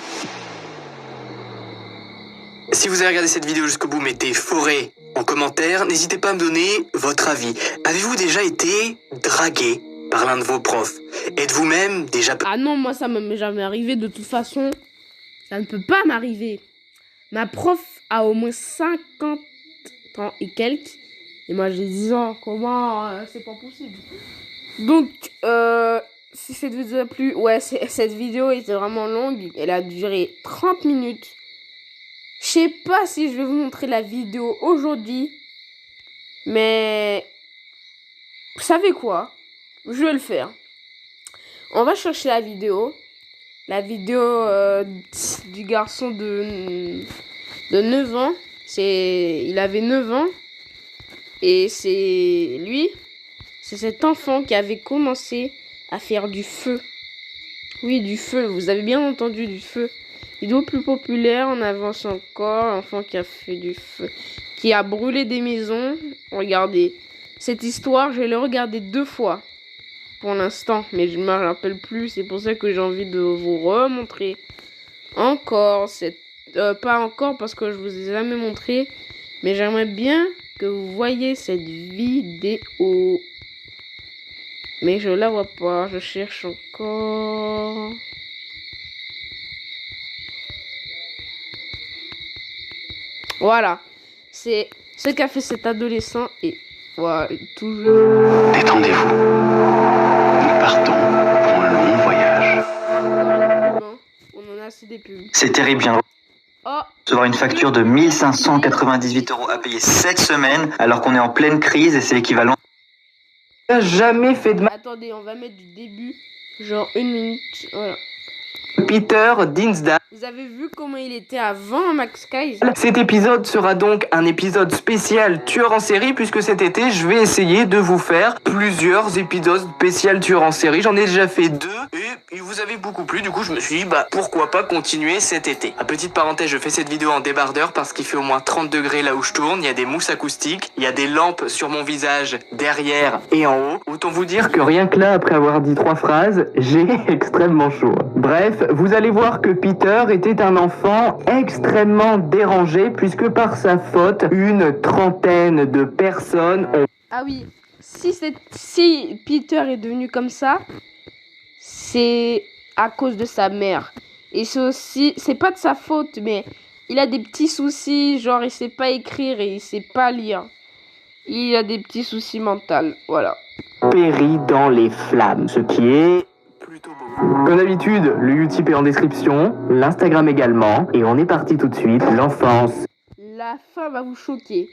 Si vous avez regardé cette vidéo jusqu'au bout, mettez forêt en commentaire. N'hésitez pas à me donner votre avis. Avez-vous déjà été dragué par l'un de vos profs? Êtes-vous même déjà... Ah non, moi ça m'est jamais arrivé de toute façon. Ça ne peut pas m'arriver. Ma prof a au moins 50 ans et quelques. Et moi j'ai 10 ans. Comment c'est pas possible. Donc, si cette vidéo a plu... Ouais, cette vidéo était vraiment longue. Elle a duré 30 minutes. Je sais pas si je vais vous montrer la vidéo aujourd'hui. Mais... Vous savez quoi? Je vais le faire. On va chercher la vidéo. La vidéo du garçon de 9 ans. Il avait 9 ans. Et c'est lui. C'est cet enfant qui avait commencé à faire du feu. Oui, du feu. Vous avez bien entendu, du feu. Vidéo plus populaire, on avance encore. L'enfant qui a fait du feu. Qui a brûlé des maisons. Regardez. Cette histoire, je vais le regarder 2 fois. Pour l'instant. Mais je ne me rappelle plus. C'est pour ça que j'ai envie de vous remontrer. Encore. Pas encore parce que je vous ai jamais montré. Mais j'aimerais bien que vous voyez cette vidéo. Mais je la vois pas. Je cherche encore. Voilà, c'est ce qu'a fait cet adolescent et voilà, toujours. Détendez-vous. Nous partons pour un long voyage. On en a assez des pubs. C'est terrible, bien. Oh. Recevoir une facture de 1598 € à payer cette semaine alors qu'on est en pleine crise et c'est l'équivalent. Jamais fait de mal. Attendez, on va mettre du début, genre 1 minute, voilà. Peter Dinsdale. Vous avez vu comment il était avant Max Skies? Cet épisode sera donc un épisode spécial tueur en série puisque cet été je vais essayer de vous faire plusieurs épisodes spécial tueur en série. J'en ai déjà fait 2 et ils vous avez beaucoup plu. Du coup je me suis dit pourquoi pas continuer cet été. À petite parenthèse, je fais cette vidéo en débardeur parce qu'il fait au moins 30 degrés là où je tourne. Il y a des mousses acoustiques, il y a des lampes sur mon visage derrière et en haut. Autant vous dire que rien que là, après avoir dit 3 phrases, j'ai extrêmement chaud. Bref, vous allez voir que Peter était un enfant extrêmement dérangé puisque par sa faute, une trentaine de personnes ont... Ah oui, si Peter est devenu comme ça, c'est à cause de sa mère. Et c'est pas de sa faute, mais il a des petits soucis, genre il sait pas écrire et il sait pas lire. Il a des petits soucis mentaux, voilà. Péri dans les flammes, ce qui est... plutôt beau. Comme d'habitude, le Utip est en description, l'Instagram également, et on est parti tout de suite. L'enfance. La fin va vous choquer.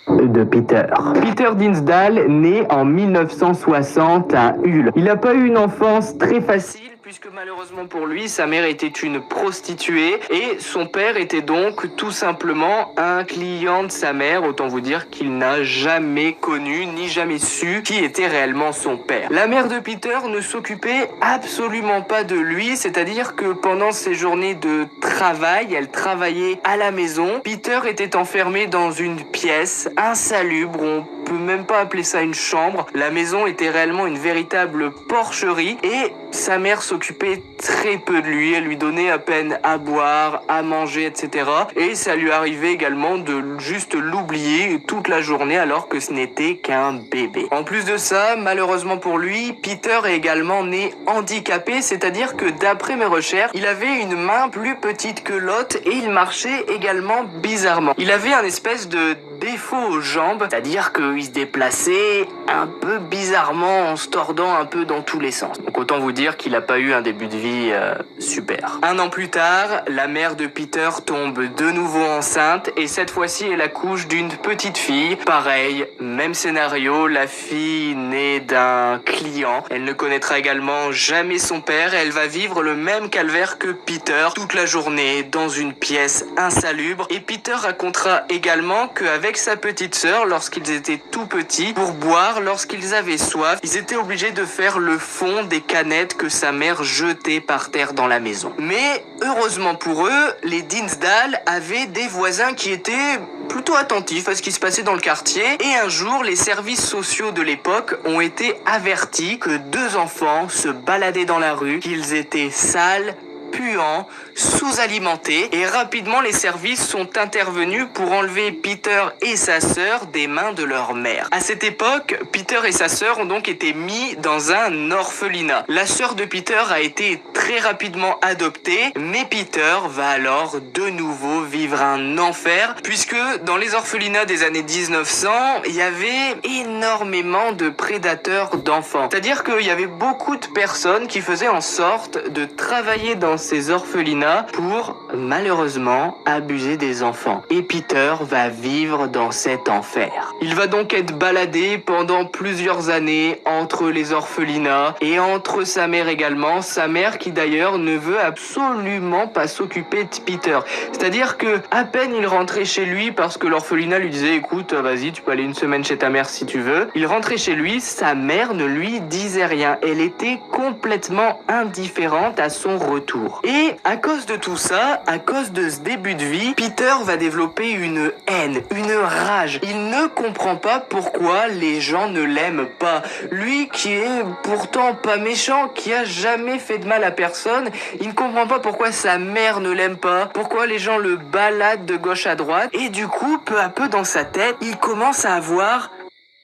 De Peter. Peter Dinsdale, né en 1960 à Hull. Il n'a pas eu une enfance très facile puisque malheureusement pour lui, sa mère était une prostituée et son père était donc tout simplement un client de sa mère. Autant vous dire qu'il n'a jamais connu ni jamais su qui était réellement son père. La mère de Peter ne s'occupait absolument pas de lui, c'est-à-dire que pendant ses journées de travail, elle travaillait à la maison. Peter était enfermé dans une pièce insalubre, on peut même pas appeler ça une chambre. La maison était réellement une véritable porcherie et sa mère s'occupait très peu de lui. Elle lui donnait à peine à boire, à manger, etc. Et ça lui arrivait également de juste l'oublier toute la journée alors que ce n'était qu'un bébé. En plus de ça, malheureusement pour lui, Peter est également né handicapé, c'est-à-dire que d'après mes recherches, il avait une main plus petite que l'autre et il marchait également bizarrement. Il avait un espèce de défaut aux jambes, c'est-à-dire qu'il se déplaçait un peu bizarrement en se tordant un peu dans tous les sens. Donc autant vous dire qu'il n'a pas eu un début de vie super. Un an plus tard, la mère de Peter tombe de nouveau enceinte et cette fois-ci elle accouche d'une petite fille. Pareil, même scénario, la fille naît d'un client. Elle ne connaîtra également jamais son père et elle va vivre le même calvaire que Peter toute la journée dans une pièce insalubre. Et Peter racontera également qu'avec sa petite sœur, lorsqu'ils étaient tout petits, pour boire, lorsqu'ils avaient soif, ils étaient obligés de faire le fond des canettes que sa mère jetait par terre dans la maison. Mais heureusement pour eux, les Dinsdale avaient des voisins qui étaient plutôt attentifs à ce qui se passait dans le quartier et un jour, les services sociaux de l'époque ont été avertis que 2 enfants se baladaient dans la rue, qu'ils étaient sales, puants, sous-alimentés et rapidement les services sont intervenus pour enlever Peter et sa sœur des mains de leur mère. À cette époque, Peter et sa sœur ont donc été mis dans un orphelinat. La sœur de Peter a été très rapidement adoptée, mais Peter va alors de nouveau vivre un enfer puisque dans les orphelinats des années 1900, il y avait énormément de prédateurs d'enfants. C'est-à-dire qu'il y avait beaucoup de personnes qui faisaient en sorte de travailler dans ces orphelinats pour, malheureusement, abuser des enfants. Et Peter va vivre dans cet enfer. Il va donc être baladé pendant plusieurs années entre les orphelinats et entre sa mère également. Sa mère qui d'ailleurs ne veut absolument pas s'occuper de Peter. C'est-à-dire que à peine il rentrait chez lui parce que l'orphelinat lui disait écoute, vas-y, tu peux aller une semaine chez ta mère si tu veux. Il rentrait chez lui, sa mère ne lui disait rien. Elle était complètement indifférente à son retour. Et à cause de tout ça, à cause de ce début de vie, Peter va développer une haine, une rage. Il ne comprend pas pourquoi les gens ne l'aiment pas. Lui qui est pourtant pas méchant, qui a jamais fait de mal à personne, il ne comprend pas pourquoi sa mère ne l'aime pas, pourquoi les gens le baladent de gauche à droite. Et du coup, peu à peu dans sa tête, il commence à avoir...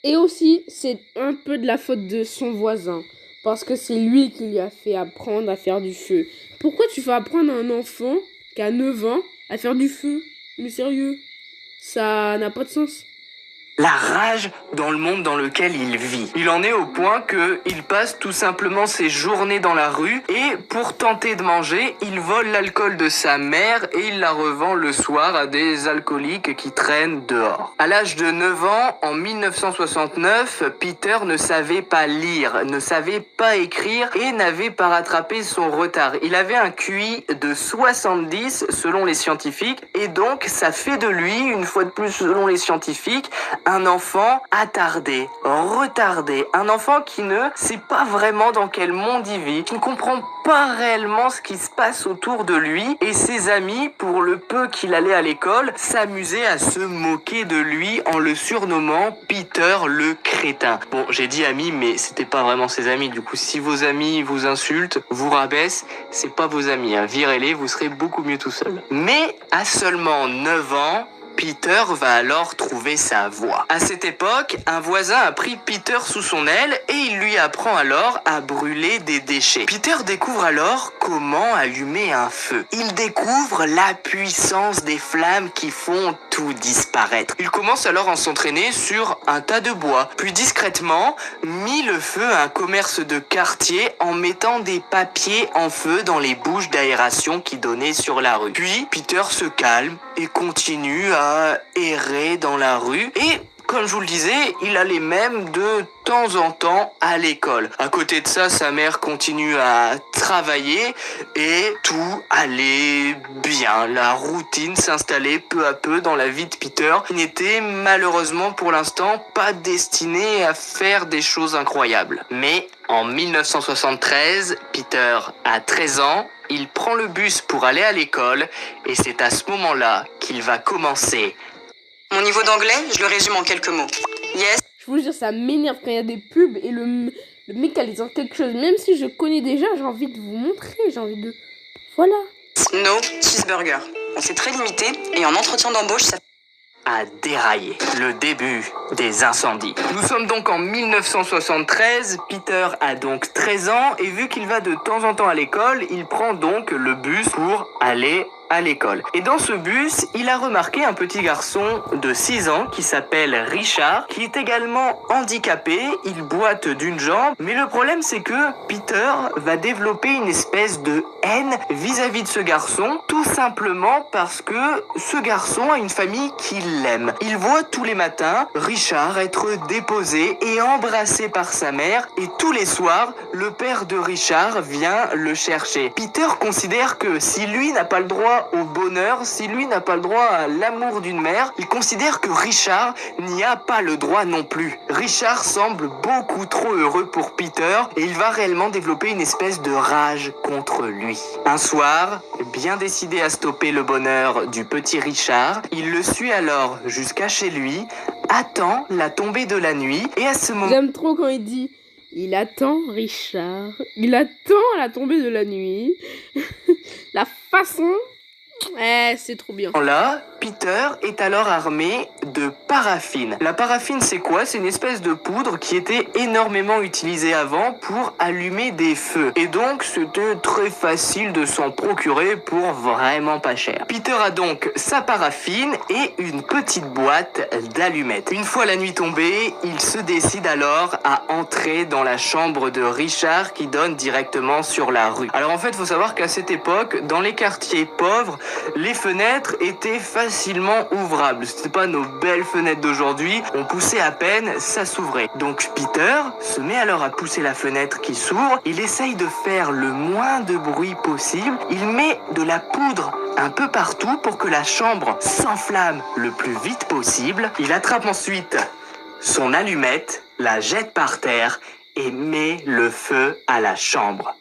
Et aussi, c'est un peu de la faute de son voisin. Parce que c'est lui qui lui a fait apprendre à faire du feu. Pourquoi tu fais apprendre à un enfant qui a 9 ans à faire du feu? Mais sérieux, ça n'a pas de sens. La rage dans le monde dans lequel il vit. Il en est au point que il passe tout simplement ses journées dans la rue et pour tenter de manger, il vole l'alcool de sa mère et il la revend le soir à des alcooliques qui traînent dehors. À l'âge de 9 ans, en 1969, Peter ne savait pas lire, ne savait pas écrire et n'avait pas rattrapé son retard. Il avait un QI de 70 selon les scientifiques et donc ça fait de lui, une fois de plus selon les scientifiques, un enfant attardé, retardé, un enfant qui ne sait pas vraiment dans quel monde il vit, qui ne comprend pas réellement ce qui se passe autour de lui et ses amis, pour le peu qu'il allait à l'école, s'amusaient à se moquer de lui en le surnommant Peter le crétin. Bon, j'ai dit amis, mais c'était pas vraiment ses amis, du coup si vos amis vous insultent, vous rabaissent, c'est pas vos amis, hein. Virez-les, vous serez beaucoup mieux tout seul. Mais à seulement 9 ans, Peter va alors trouver sa voie. À cette époque, un voisin a pris Peter sous son aile et il lui apprend alors à brûler des déchets. Peter découvre alors comment allumer un feu. Il découvre la puissance des flammes qui font tout disparaître. Il commence alors à s'entraîner sur un tas de bois, puis discrètement mit le feu à un commerce de quartier en mettant des papiers en feu dans les bouches d'aération qui donnaient sur la rue. Puis Peter se calme et continue à errer dans la rue et comme je vous le disais, il allait même de temps en temps à l'école. À côté de ça, sa mère continue à travailler et tout allait bien. La routine s'installait peu à peu dans la vie de Peter. Il n'était malheureusement pour l'instant pas destiné à faire des choses incroyables. Mais en 1973, Peter a 13 ans. Il prend le bus pour aller à l'école et c'est à ce moment-là qu'il va commencer. Mon niveau d'anglais, je le résume en quelques mots. Yes. Je vous jure, ça m'énerve quand il y a des pubs et le mec elle dit quelque chose. Même si je connais déjà, j'ai envie de vous montrer. J'ai envie de... Voilà. No cheeseburger. Bon, c'est très limité et en entretien d'embauche, ça... A déraillé. Le début des incendies. Nous sommes donc en 1973, Peter a donc 13 ans et vu qu'il va de temps en temps à l'école, il prend donc le bus pour aller à l'école. Et dans ce bus, il a remarqué un petit garçon de 6 ans qui s'appelle Richard, qui est également handicapé, il boite d'une jambe, mais le problème c'est que Peter va développer une espèce de haine vis-à-vis de ce garçon, tout simplement parce que ce garçon a une famille qui l'aime. Il voit tous les matins Richard être déposé et embrassé par sa mère, et tous les soirs, le père de Richard vient le chercher. Peter considère que si lui n'a pas le droit au bonheur, si lui n'a pas le droit à l'amour d'une mère, il considère que Richard n'y a pas le droit non plus. Richard semble beaucoup trop heureux pour Peter et il va réellement développer une espèce de rage contre lui. Un soir, bien décidé à stopper le bonheur du petit Richard, il le suit alors jusqu'à chez lui, attend la tombée de la nuit et à ce moment... J'aime trop quand il dit... Il attend Richard. Il attend la tombée de la nuit. La façon... c'est trop bien. Là, Peter est alors armé de paraffine. La paraffine, c'est quoi? C'est une espèce de poudre qui était énormément utilisée avant pour allumer des feux. Et donc, c'était très facile de s'en procurer pour vraiment pas cher. Peter a donc sa paraffine et une petite boîte d'allumettes. Une fois la nuit tombée, il se décide alors à entrer dans la chambre de Richard qui donne directement sur la rue. Alors en fait, faut savoir qu'à cette époque, dans les quartiers pauvres, les fenêtres étaient facilement ouvrables. C'était pas nos belles fenêtres d'aujourd'hui. On poussait à peine, ça s'ouvrait. Donc Peter se met alors à pousser la fenêtre qui s'ouvre. Il essaye de faire le moins de bruit possible. Il met de la poudre un peu partout pour que la chambre s'enflamme le plus vite possible. Il attrape ensuite son allumette, la jette par terre et met le feu à la chambre.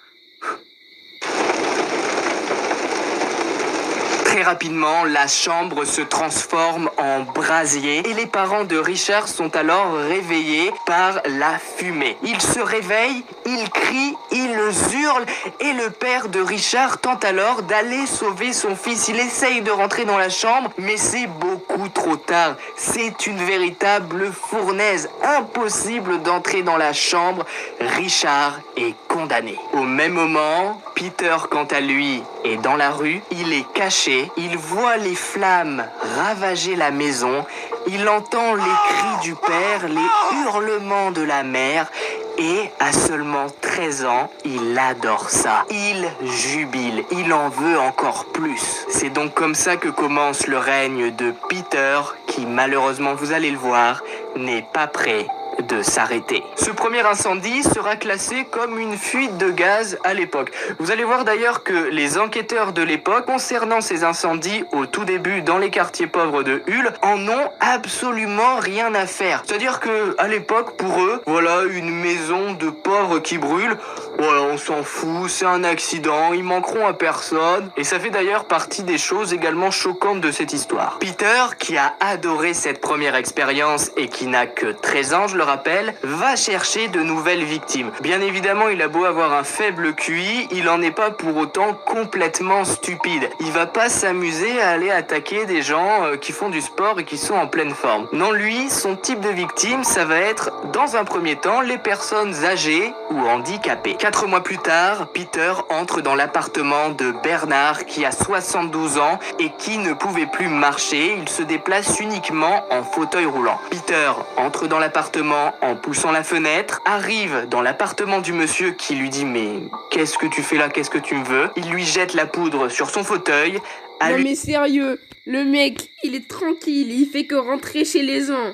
Très rapidement, la chambre se transforme en brasier et les parents de Richard sont alors réveillés par la fumée. Ils se réveillent, ils crient, ils hurlent et le père de Richard tente alors d'aller sauver son fils. Il essaye de rentrer dans la chambre, mais c'est beaucoup trop tard. C'est une véritable fournaise. Impossible d'entrer dans la chambre. Richard est condamné. Au même moment, Peter, quant à lui, est dans la rue. Il est caché. Il voit les flammes ravager la maison. Il entend les cris du père, les hurlements de la mère. Et à seulement 13 ans, il adore ça. Il jubile, il en veut encore plus. C'est donc comme ça que commence le règne de Peter, qui malheureusement, vous allez le voir, n'est pas prêt de s'arrêter. Ce premier incendie sera classé comme une fuite de gaz à l'époque. Vous allez voir d'ailleurs que les enquêteurs de l'époque, concernant ces incendies au tout début dans les quartiers pauvres de Hull, en ont absolument rien à faire. C'est-à-dire que à l'époque, pour eux, voilà une maison de pauvres qui brûle, voilà, on s'en fout, c'est un accident, ils manqueront à personne. Et ça fait d'ailleurs partie des choses également choquantes de cette histoire. Peter, qui a adoré cette première expérience et qui n'a que 13 ans, je le rappelle, va chercher de nouvelles victimes. Bien évidemment, il a beau avoir un faible QI, il en est pas pour autant complètement stupide. Il va pas s'amuser à aller attaquer des gens qui font du sport et qui sont en pleine forme. Non, lui, son type de victime, ça va être, dans un premier temps, les personnes âgées ou handicapées. 4 mois plus tard, Peter entre dans l'appartement de Bernard qui a 72 ans et qui ne pouvait plus marcher. Il se déplace uniquement en fauteuil roulant. Peter entre dans l'appartement en poussant la fenêtre, arrive dans l'appartement du monsieur qui lui dit « Mais qu'est-ce que tu fais là? Qu'est-ce que tu me veux ?» Il lui jette la poudre sur son fauteuil. Non mais sérieux, le mec, il est tranquille, il fait que rentrer chez les gens.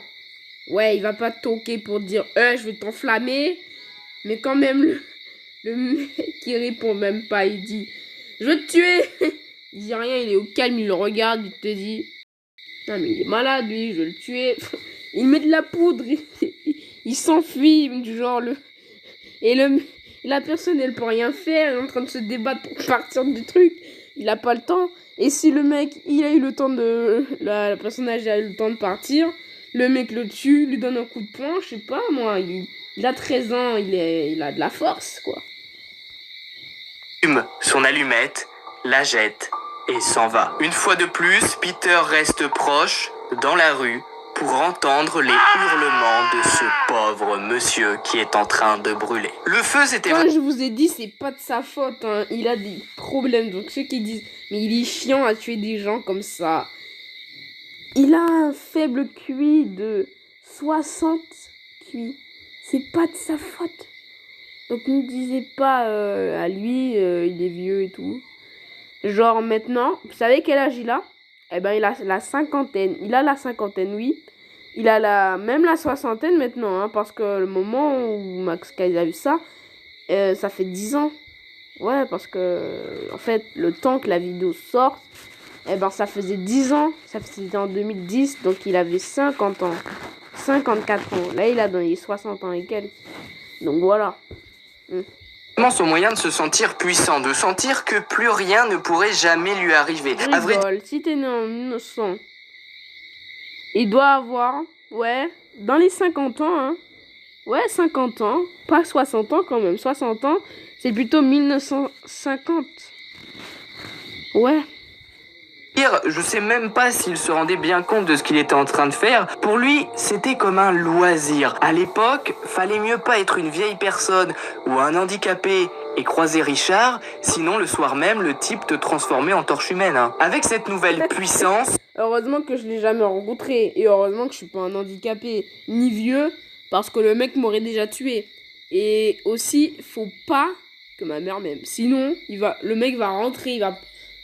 Ouais, il va pas toquer pour dire je vais t'enflammer. Mais quand même, le mec qui répond même pas, il dit je veux te tuer. Il dit rien, il est au calme, il le regarde, il te dit non mais il est malade lui, je veux le tuer. Il met de la poudre, il s'enfuit du genre la personne elle peut rien faire, elle est en train de se débattre pour partir du truc, il a pas le temps. Et si le mec il a eu le temps de la personnage a eu le temps de partir, le mec le tue, lui donne un coup de poing, je sais pas moi, il a 13 ans, il a de la force quoi. Fume son allumette, la jette et s'en va. Une fois de plus, Peter reste proche, dans la rue, pour entendre les hurlements de ce pauvre monsieur qui est en train de brûler. Le feu, c'était... Comme je vous ai dit, c'est pas de sa faute, hein. Il a des problèmes, donc ceux qui disent mais il est chiant à tuer des gens comme ça. Il a un faible QI de 60 QI. C'est pas de sa faute. Donc ne disez pas à lui, il est vieux et tout. Genre maintenant, vous savez quel âge il a? Eh ben il a la cinquantaine. Il a la cinquantaine, oui. Il a même la soixantaine maintenant, hein, parce que le moment où Max Kaiser a eu ça, ça fait 10 ans. Ouais, parce que en fait, le temps que la vidéo sorte, eh ben ça faisait 10 ans. C'était en 2010, donc il avait 50 ans. 54 ans. Là, il a dans les 60 ans et quelques. Donc voilà. Son moyen de se sentir puissant, de sentir que plus rien ne pourrait jamais lui arriver. Si t'es né en 1900, il doit avoir, dans les 50 ans, hein. Ouais, 50 ans, pas 60 ans quand même. 60 ans, c'est plutôt 1950. Ouais. Je sais même pas s'il se rendait bien compte de ce qu'il était en train de faire. Pour lui, c'était comme un loisir. À l'époque, fallait mieux pas être une vieille personne ou un handicapé et croiser Richard, sinon le soir même, le type te transformait en torche humaine. Hein. Avec cette nouvelle puissance... Heureusement que je l'ai jamais rencontré et heureusement que je suis pas un handicapé ni vieux parce que le mec m'aurait déjà tué. Et aussi, faut pas que ma mère m'aime. Sinon, le mec va rentrer, il va...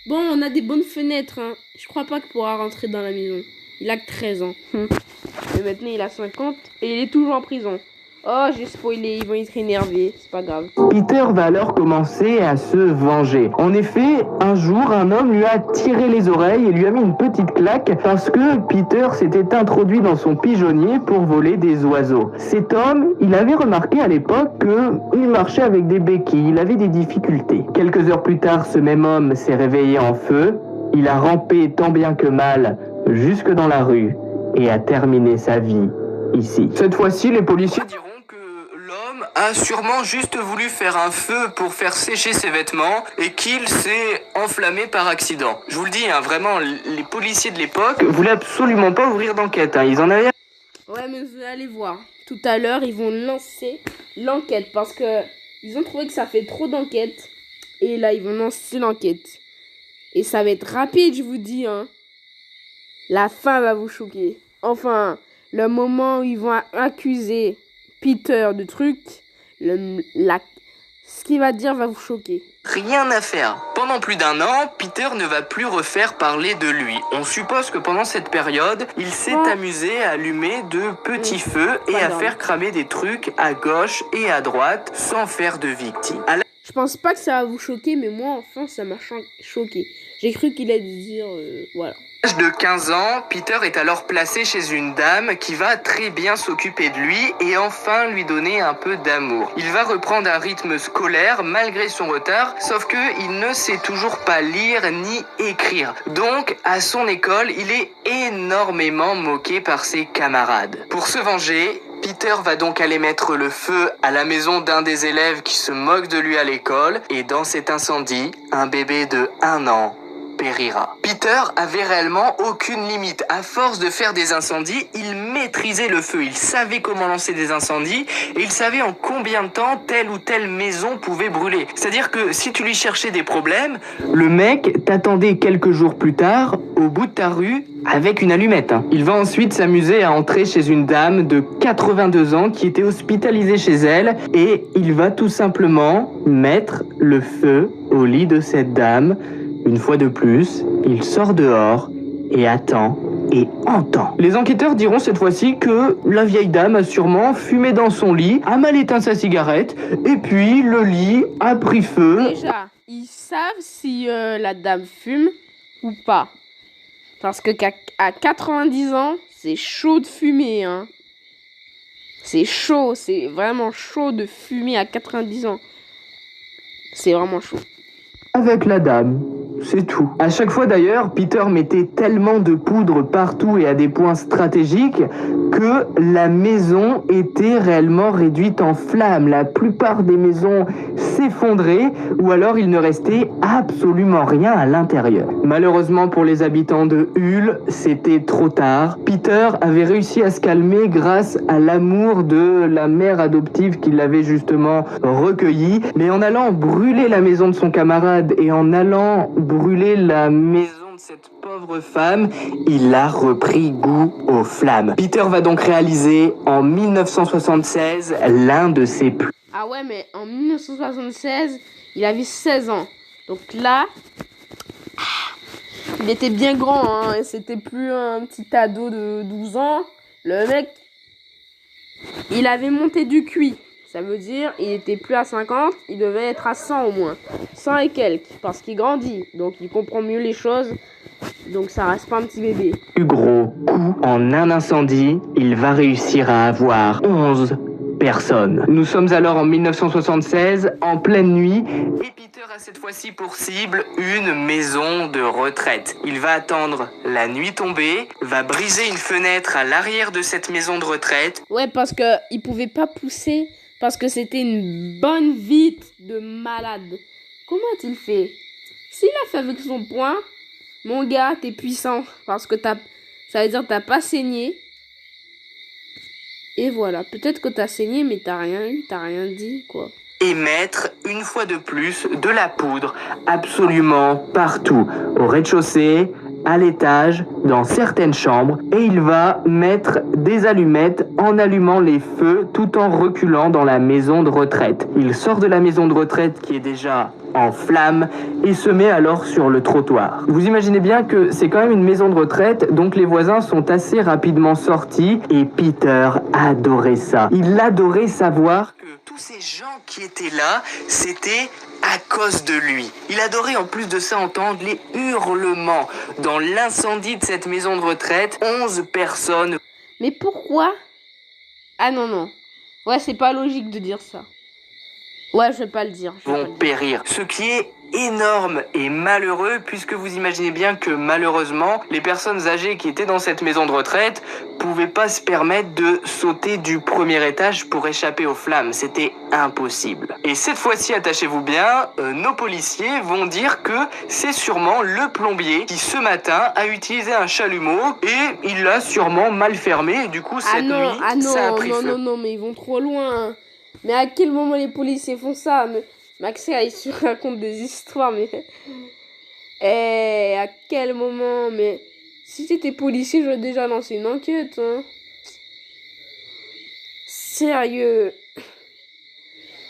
Bon, on a des bonnes fenêtres, hein. Je crois pas qu'il pourra rentrer dans la maison. Il a que 13 ans. Mais maintenant, il a 50 et il est toujours en prison. Oh, j'ai spoilé, ils vont être énervés, c'est pas grave. Peter va alors commencer à se venger. En effet, un jour, un homme lui a tiré les oreilles et lui a mis une petite claque parce que Peter s'était introduit dans son pigeonnier pour voler des oiseaux. Cet homme, il avait remarqué à l'époque qu'il marchait avec des béquilles, il avait des difficultés. Quelques heures plus tard, ce même homme s'est réveillé en feu. Il a rampé tant bien que mal jusque dans la rue et a terminé sa vie ici. Cette fois-ci, les policiers diront a sûrement juste voulu faire un feu pour faire sécher ses vêtements et qu'il s'est enflammé par accident. Je vous le dis, hein, vraiment, les policiers de l'époque voulaient absolument pas ouvrir d'enquête. Hein. Ils en avaient... Ouais, mais vous allez voir. Tout à l'heure, ils vont lancer l'enquête parce que ils ont trouvé que ça fait trop d'enquêtes. Et là, ils vont lancer l'enquête. Et ça va être rapide, je vous dis. Hein. La fin va vous choquer. Enfin, le moment où ils vont accuser Peter de trucs, ce qu'il va dire va vous choquer. Rien à faire. Pendant plus d'un an, Peter ne va plus refaire parler de lui. On suppose que pendant cette période, il s'est amusé à allumer de petits feux et à faire cramer des trucs à gauche et à droite sans faire de victimes. Je pense pas que ça va vous choquer, mais moi, enfin, ça m'a choqué. J'ai cru qu'il allait dire, voilà. À l'âge de 15 ans, Peter est alors placé chez une dame qui va très bien s'occuper de lui et enfin lui donner un peu d'amour. Il va reprendre un rythme scolaire malgré son retard, sauf que il ne sait toujours pas lire ni écrire. Donc, à son école, il est énormément moqué par ses camarades. Pour se venger, Peter va donc aller mettre le feu à la maison d'un des élèves qui se moque de lui à l'école et dans cet incendie, un bébé de 1 an périra. Peter avait réellement aucune limite. À force de faire des incendies, il maîtrisait le feu. Il savait comment lancer des incendies et il savait en combien de temps telle ou telle maison pouvait brûler. C'est-à-dire que si tu lui cherchais des problèmes, le mec t'attendait quelques jours plus tard au bout de ta rue avec une allumette. Il va ensuite s'amuser à entrer chez une dame de 82 ans qui était hospitalisée chez elle et il va tout simplement mettre le feu au lit de cette dame. Une fois de plus, il sort dehors et attend et entend. Les enquêteurs diront cette fois-ci que la vieille dame a sûrement fumé dans son lit, a mal éteint sa cigarette, et puis le lit a pris feu. Déjà, ils savent si la dame fume ou pas. Parce que à 90 ans, c'est chaud de fumer, hein. C'est chaud, c'est vraiment chaud de fumer à 90 ans. C'est vraiment chaud. Avec la dame, c'est tout. À chaque fois d'ailleurs, Peter mettait tellement de poudre partout et à des points stratégiques que la maison était réellement réduite en flammes. La plupart des maisons s'effondraient ou alors il ne restait absolument rien à l'intérieur. Malheureusement pour les habitants de Hull, c'était trop tard. Peter avait réussi à se calmer grâce à l'amour de la mère adoptive qui l'avait justement recueilli, mais en allant brûler la maison de son camarade et en allant brûler la maison de cette pauvre femme, il a repris goût aux flammes. Peter va donc réaliser en 1976 l'un de ses plus... Ah ouais, mais en 1976, il avait 16 ans. Donc là, il était bien grand, hein. C'était plus un petit ado de 12 ans. Le mec, il avait monté du cuit. Ça veut dire, il était plus à 50, il devait être à 100 au moins. 100 et quelques, parce qu'il grandit. Donc il comprend mieux les choses. Donc ça reste pas un petit bébé. Gros coup, en un incendie, il va réussir à avoir 11 personnes. Nous sommes alors en 1976, en pleine nuit, et Peter a cette fois-ci pour cible une maison de retraite. Il va attendre la nuit tombée, va briser une fenêtre à l'arrière de cette maison de retraite. Ouais, parce que il pouvait pas pousser, parce que c'était une bonne vitre de malade. Comment a-t-il fait? S'il a fait avec son poing, mon gars, t'es puissant, parce que ça veut dire que t'as pas saigné. Et voilà, peut-être que t'as saigné, mais t'as rien eu, t'as rien dit, quoi. Et mettre, une fois de plus, de la poudre absolument partout. Au rez-de-chaussée, à l'étage, dans certaines chambres. Et il va mettre des allumettes en allumant les feux tout en reculant dans la maison de retraite. Il sort de la maison de retraite qui est déjà en flammes et se met alors sur le trottoir. Vous imaginez bien que c'est quand même une maison de retraite, donc les voisins sont assez rapidement sortis et Peter adorait ça. Il adorait savoir que tous ces gens qui étaient là, c'était à cause de lui. Il adorait en plus de ça entendre les hurlements. Dans l'incendie de cette maison de retraite, 11 personnes. Mais pourquoi? Ah non. Ouais, c'est pas logique de dire ça. Ouais, je vais pas le dire. Vont périr. Ce qui est énorme et malheureux, puisque vous imaginez bien que malheureusement, les personnes âgées qui étaient dans cette maison de retraite pouvaient pas se permettre de sauter du premier étage pour échapper aux flammes. C'était impossible. Et cette fois-ci, attachez-vous bien, nos policiers vont dire que c'est sûrement le plombier qui ce matin a utilisé un chalumeau et il l'a sûrement mal fermé et du coup cette nuit, ça a pris feu. Non, mais ils vont trop loin. Mais à quel moment les policiers font ça? Maxé, il se raconte des histoires, mais... à quel moment? Mais si t'étais policier, j'aurais déjà lancé une enquête, hein. Sérieux.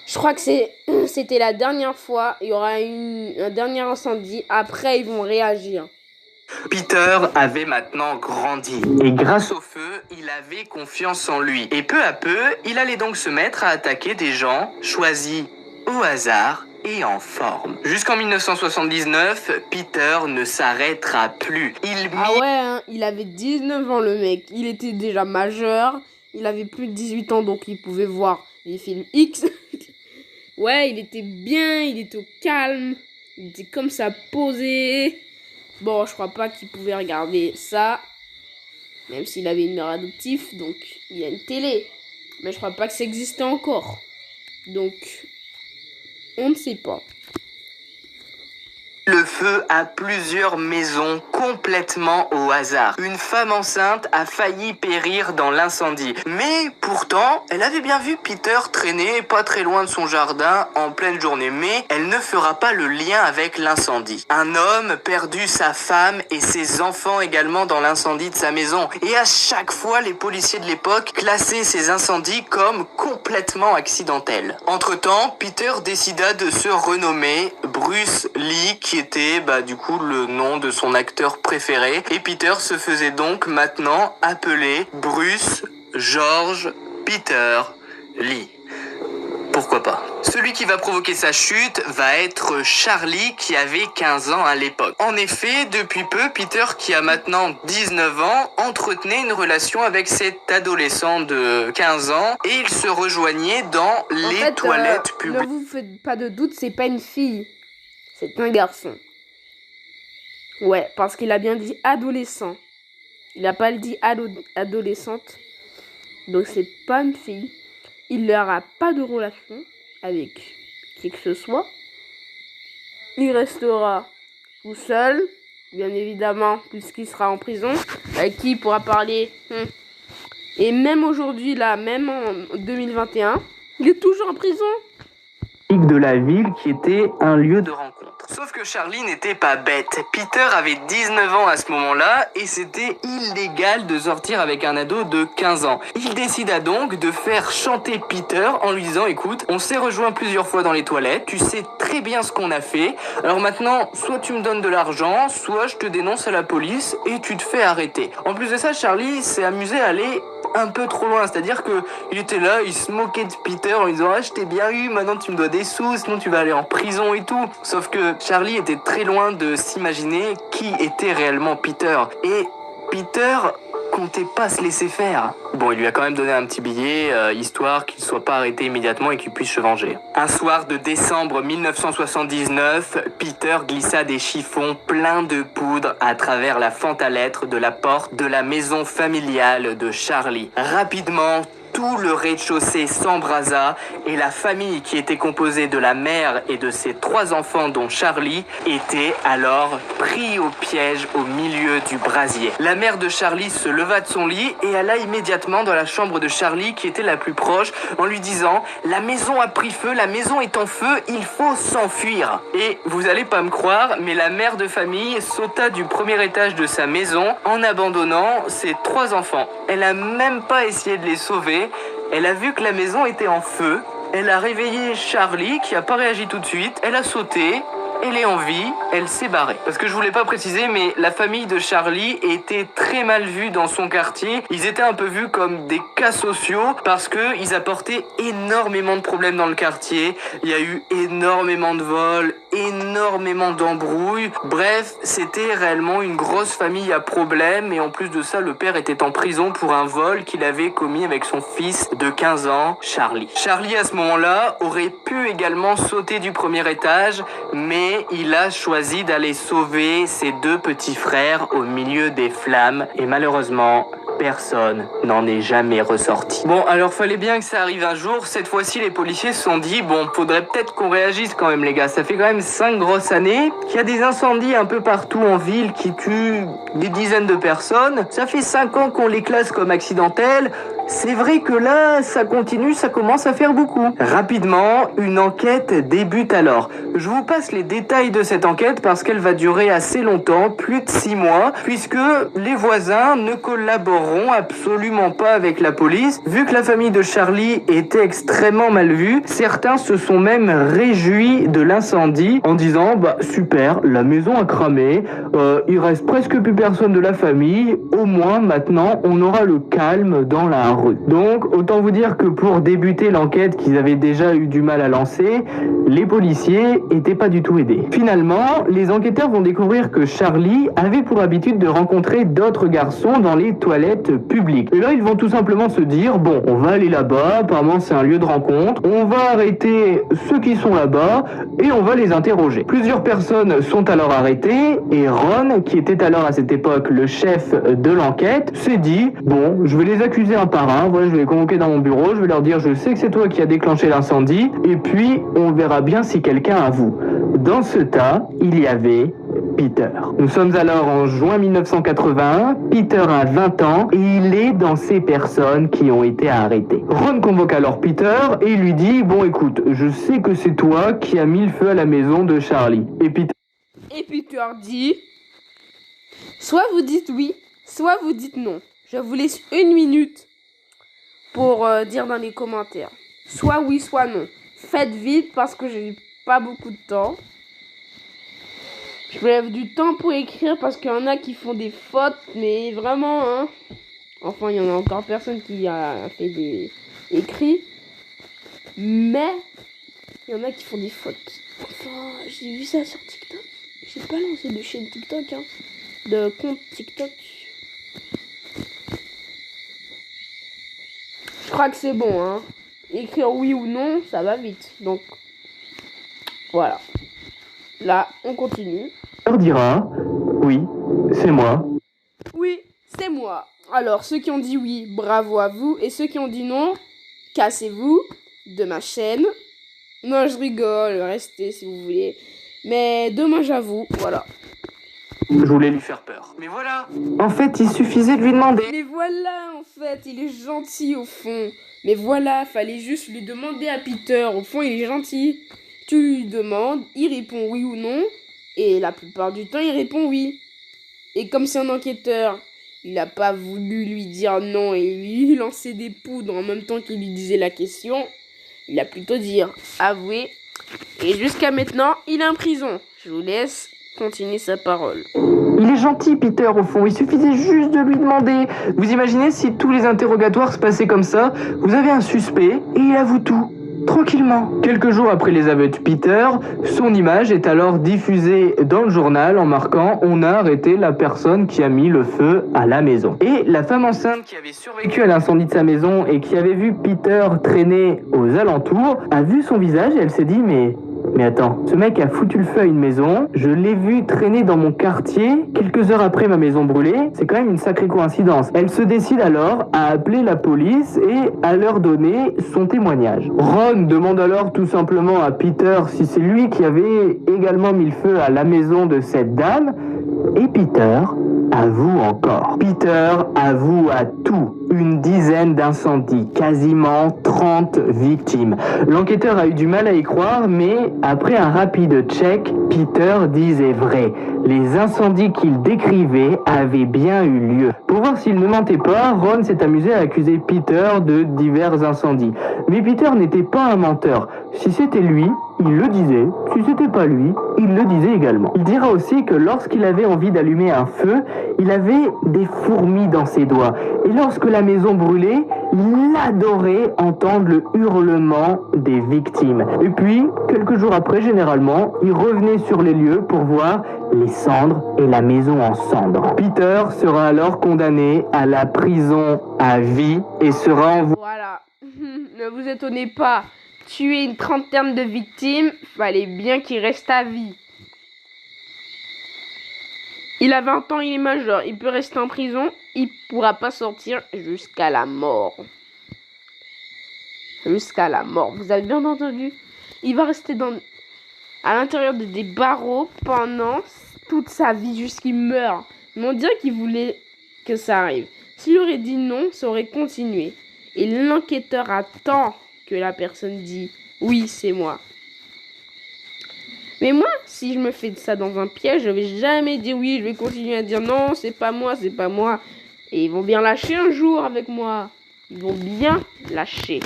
Je crois que c'était la dernière fois. Il y aura un dernier incendie. Après, ils vont réagir. Peter avait maintenant grandi et grâce au feu, il avait confiance en lui. Et peu à peu, il allait donc se mettre à attaquer des gens choisis au hasard et en forme. Jusqu'en 1979, Peter ne s'arrêtera plus. Ah ouais, hein, il avait 19 ans le mec. Il était déjà majeur. Il avait plus de 18 ans, donc il pouvait voir les films X. Ouais, il était bien, il était au calme. Il était comme ça posé. Bon, je crois pas qu'il pouvait regarder ça. Même s'il avait une mère adoptive, donc il y a une télé. Mais je crois pas que ça existait encore. Donc, on ne sait pas. Le feu à plusieurs maisons complètement au hasard. Une femme enceinte a failli périr dans l'incendie. Mais pourtant, elle avait bien vu Peter traîner pas très loin de son jardin en pleine journée. Mais elle ne fera pas le lien avec l'incendie. Un homme perdu sa femme et ses enfants également dans l'incendie de sa maison. Et à chaque fois, les policiers de l'époque classaient ces incendies comme complètement accidentels. Entre-temps, Peter décida de se renommer Bruce Lee, qui qui était du coup le nom de son acteur préféré. Et Peter se faisait donc maintenant appeler Bruce George Peter Lee. Pourquoi pas. Celui qui va provoquer sa chute va être Charlie qui avait 15 ans à l'époque. En effet, depuis peu, Peter qui a maintenant 19 ans entretenait une relation avec cet adolescent de 15 ans et ils se rejoignaient dans les toilettes publiques. Ne vous faites pas de doute, c'est pas une fille, c'est un garçon. Ouais, parce qu'il a bien dit adolescent. Il n'a pas dit adolescente. Donc c'est pas une fille. Il n'aura pas de relation avec qui que ce soit. Il restera tout seul, bien évidemment, puisqu'il sera en prison. Avec qui il pourra parler. Et même aujourd'hui, là, même en 2021, il est toujours en prison. De la ville qui était un lieu de rencontre. Sauf que Charlie n'était pas bête. Peter avait 19 ans à ce moment-là et c'était illégal de sortir avec un ado de 15 ans. Il décida donc de faire chanter Peter en lui disant écoute, on s'est rejoint plusieurs fois dans les toilettes, tu sais très bien ce qu'on a fait, alors maintenant soit tu me donnes de l'argent, soit je te dénonce à la police et tu te fais arrêter. En plus de ça, Charlie s'est amusé à aller un peu trop loin, c'est-à-dire que il était là, il se moquait de Peter en lui disant je t'ai bien eu, maintenant tu me dois des sous, sinon tu vas aller en prison et tout. Sauf que Charlie était très loin de s'imaginer qui était réellement Peter. Et Peter comptait pas se laisser faire. Bon, il lui a quand même donné un petit billet, histoire qu'il soit pas arrêté immédiatement et qu'il puisse se venger. Un soir de décembre 1979, Peter glissa des chiffons pleins de poudre à travers la fente à lettres de la porte de la maison familiale de Charlie. Rapidement, tout le rez-de-chaussée s'embrasa et la famille qui était composée de la mère et de ses 3 enfants dont Charlie était alors pris au piège au milieu du brasier. La mère de Charlie se leva de son lit et alla immédiatement dans la chambre de Charlie qui était la plus proche en lui disant « La maison a pris feu, la maison est en feu, il faut s'enfuir !» Et vous allez pas me croire, mais la mère de famille sauta du premier étage de sa maison en abandonnant ses 3 enfants. Elle a même pas essayé de les sauver. Elle a vu que la maison était en feu, elle a réveillé Charlie qui a pas réagi tout de suite, elle a sauté, elle est en vie, elle s'est barrée. Parce que je voulais pas préciser, mais la famille de Charlie était très mal vue dans son quartier. Ils étaient un peu vus comme des cas sociaux parce que ils apportaient énormément de problèmes dans le quartier. Il y a eu énormément de vols, énormément d'embrouilles. Bref, c'était réellement une grosse famille à problème et en plus de ça, le père était en prison pour un vol qu'il avait commis avec son fils de 15 ans, Charlie. Charlie, à ce moment-là, aurait pu également sauter du premier étage, mais il a choisi d'aller sauver ses 2 petits frères au milieu des flammes et malheureusement, personne n'en est jamais ressorti. Bon, alors fallait bien que ça arrive un jour. Cette fois-ci, les policiers se sont dit, bon, faudrait peut-être qu'on réagisse quand même, les gars. Ça fait quand même 5 grosses années qu'il y a des incendies un peu partout en ville qui tuent des dizaines de personnes. Ça fait 5 ans qu'on les classe comme accidentelles. C'est vrai que là, ça continue, ça commence à faire beaucoup. Rapidement, une enquête débute alors. Je vous passe les détails de cette enquête parce qu'elle va durer assez longtemps, plus de 6 mois, puisque les voisins ne collaboreront absolument pas avec la police. Vu que la famille de Charlie était extrêmement mal vue, certains se sont même réjouis de l'incendie en disant « super, la maison a cramé, il reste presque plus personne de la famille, au moins maintenant on aura le calme dans la rue. » Donc, autant vous dire que pour débuter l'enquête qu'ils avaient déjà eu du mal à lancer, les policiers étaient pas du tout aidés. Finalement, les enquêteurs vont découvrir que Charlie avait pour habitude de rencontrer d'autres garçons dans les toilettes publiques. Et là, ils vont tout simplement se dire, bon, on va aller là-bas, apparemment c'est un lieu de rencontre, on va arrêter ceux qui sont là-bas et on va les interroger. Plusieurs personnes sont alors arrêtées et Ron, qui était alors à cette époque le chef de l'enquête, s'est dit, bon, je vais les accuser un par un, voilà, je vais les convoquer dans mon bureau, je vais leur dire je sais que c'est toi qui as déclenché l'incendie et puis on verra bien si quelqu'un avoue. Dans ce tas, il y avait Peter. Nous sommes alors en juin 1981, Peter a 20 ans et il est dans ces personnes qui ont été arrêtées. Ron convoque alors Peter et il lui dit bon écoute, je sais que c'est toi qui as mis le feu à la maison de Charlie. Et Peter dit soit vous dites oui, soit vous dites non. Je vous laisse 1 minute pour dire dans les commentaires. Soit oui, soit non. Faites vite parce que j'ai pas beaucoup de temps. Je me lève du temps pour écrire parce qu'il y en a qui font des fautes, mais vraiment, hein. Enfin, il y en a encore personne qui a fait des écrits. Mais, il y en a qui font des fautes. Enfin, j'ai vu ça sur TikTok. J'ai pas lancé de chaîne TikTok, hein. De compte TikTok. Je crois que c'est bon, hein. Écrire oui ou non, ça va vite. Donc, voilà. Là, on continue. Leur dira, oui, c'est moi. Oui, c'est moi. Alors, ceux qui ont dit oui, bravo à vous. Et ceux qui ont dit non, cassez-vous de ma chaîne. Non, je rigole, restez si vous voulez. Mais dommage à vous, voilà. Je voulais lui faire peur. Mais voilà. En fait, il suffisait de lui demander. Mais voilà, en fait, il est gentil au fond. Mais voilà, fallait juste lui demander à Peter. Au fond, il est gentil. Tu lui demandes, il répond oui ou non. Et la plupart du temps, il répond oui. Et comme c'est un enquêteur, il n'a pas voulu lui dire non et lui lancer des poudres en même temps qu'il lui disait la question. Il a plutôt dit avoué. Et jusqu'à maintenant, il est en prison. Je vous laisse continuer sa parole. Il est gentil, Peter, au fond. Il suffisait juste de lui demander. Vous imaginez si tous les interrogatoires se passaient comme ça? Vous avez un suspect et il avoue tout. Tranquillement. Quelques jours après les aveux de Peter, son image est alors diffusée dans le journal en marquant « On a arrêté la personne qui a mis le feu à la maison ». Et la femme enceinte qui avait survécu à l'incendie de sa maison et qui avait vu Peter traîner aux alentours a vu son visage et elle s'est dit « Mais attends, ce mec a foutu le feu à une maison, je l'ai vu traîner dans mon quartier, quelques heures après ma maison brûlée, c'est quand même une sacrée coïncidence. » Elle se décide alors à appeler la police et à leur donner son témoignage. Ron demande alors tout simplement à Peter si c'est lui qui avait également mis le feu à la maison de cette dame, et Peter avoue encore. Peter avoue à tout. Une dizaine d'incendies, quasiment 30 victimes. L'enquêteur a eu du mal à y croire, mais après un rapide check, Peter disait vrai. Les incendies qu'il décrivait avaient bien eu lieu. Pour voir s'il ne mentait pas, Ron s'est amusé à accuser Peter de divers incendies. Mais Peter n'était pas un menteur. Si c'était lui, il le disait. Si c'était pas lui, il le disait également. Il dira aussi que lorsqu'il avait envie d'allumer un feu, il avait des fourmis dans ses doigts. Et lorsque la maison brûlait, il adorait entendre le hurlement des victimes. Et puis, quelques jours après, généralement, il revenait sur les lieux pour voir les cendres et la maison en cendres. Peter sera alors condamné à la prison à vie et sera envoyé... Voilà. Ne vous étonnez pas. Tuer une trentaine de victimes, fallait bien qu'il reste à vie. Il a 20 ans, il est majeur, il peut rester en prison, il pourra pas sortir jusqu'à la mort. Jusqu'à la mort, vous avez bien entendu? Il va rester à l'intérieur des barreaux pendant toute sa vie, jusqu'il meurt. Mais on dirait qu'il voulait que ça arrive. S'il aurait dit non, ça aurait continué. Et l'enquêteur attend que la personne dit oui, c'est moi. Mais moi, si je me fais ça dans un piège, je vais jamais dire oui, je vais continuer à dire non, c'est pas moi, c'est pas moi. Et ils vont bien lâcher un jour avec moi. Ils vont bien lâcher.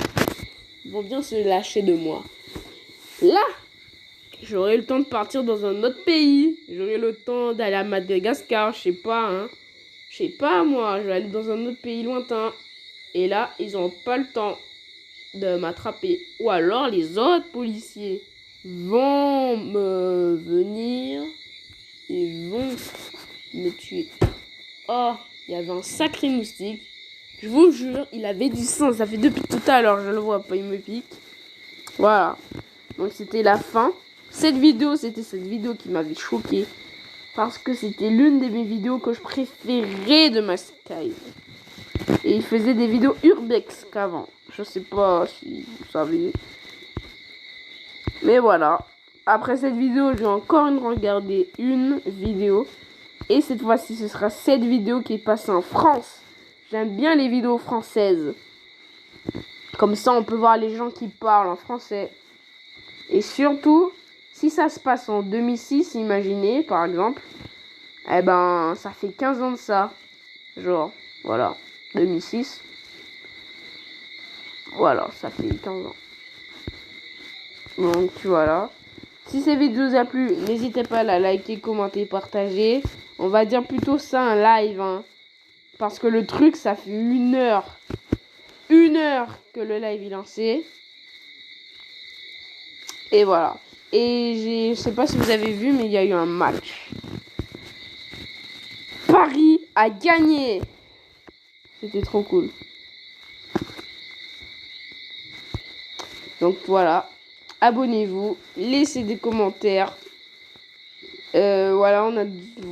Ils vont bien se lâcher de moi. Là, j'aurai le temps de partir dans un autre pays. J'aurai le temps d'aller à Madagascar, je sais pas, hein. Je sais pas, moi, je vais aller dans un autre pays lointain. Et là, ils n'ont pas le temps de m'attraper. Ou alors, les autres policiers vont me venir et vont me tuer. Oh, il y avait un sacré moustique. Je vous jure, il avait du sang. Ça fait depuis tout à l'heure, je le vois pas, il me pique. Voilà. Donc, c'était la fin. C'était cette vidéo qui m'avait choqué. Parce que c'était l'une de mes vidéos que je préférais de ma Sky. Et il faisait des vidéos urbex qu'avant. Je sais pas si vous savez. Mais voilà. Après cette vidéo, je vais encore regarder une vidéo. Et cette fois-ci, ce sera cette vidéo qui est passée en France. J'aime bien les vidéos françaises. Comme ça, on peut voir les gens qui parlent en français. Et surtout, si ça se passe en 2006, imaginez, par exemple. Eh ben, ça fait 15 ans de ça. Genre, voilà. 2006. Voilà, ça fait 15 ans. Donc, voilà. Si cette vidéo vous a plu, n'hésitez pas à la liker, commenter, partager. On va dire plutôt ça un live, hein. Parce que le truc, ça fait 1 heure. 1 heure que le live est lancé. Et voilà. Et je sais pas si vous avez vu, mais il y a eu un match. Paris a gagné. C'était trop cool. Donc voilà. Abonnez-vous. Laissez des commentaires. Voilà, on a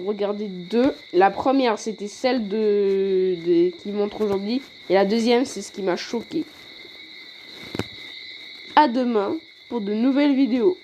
regardé 2. La première, c'était celle qui montre aujourd'hui. Et la deuxième, c'est ce qui m'a choqué. À demain pour de nouvelles vidéos.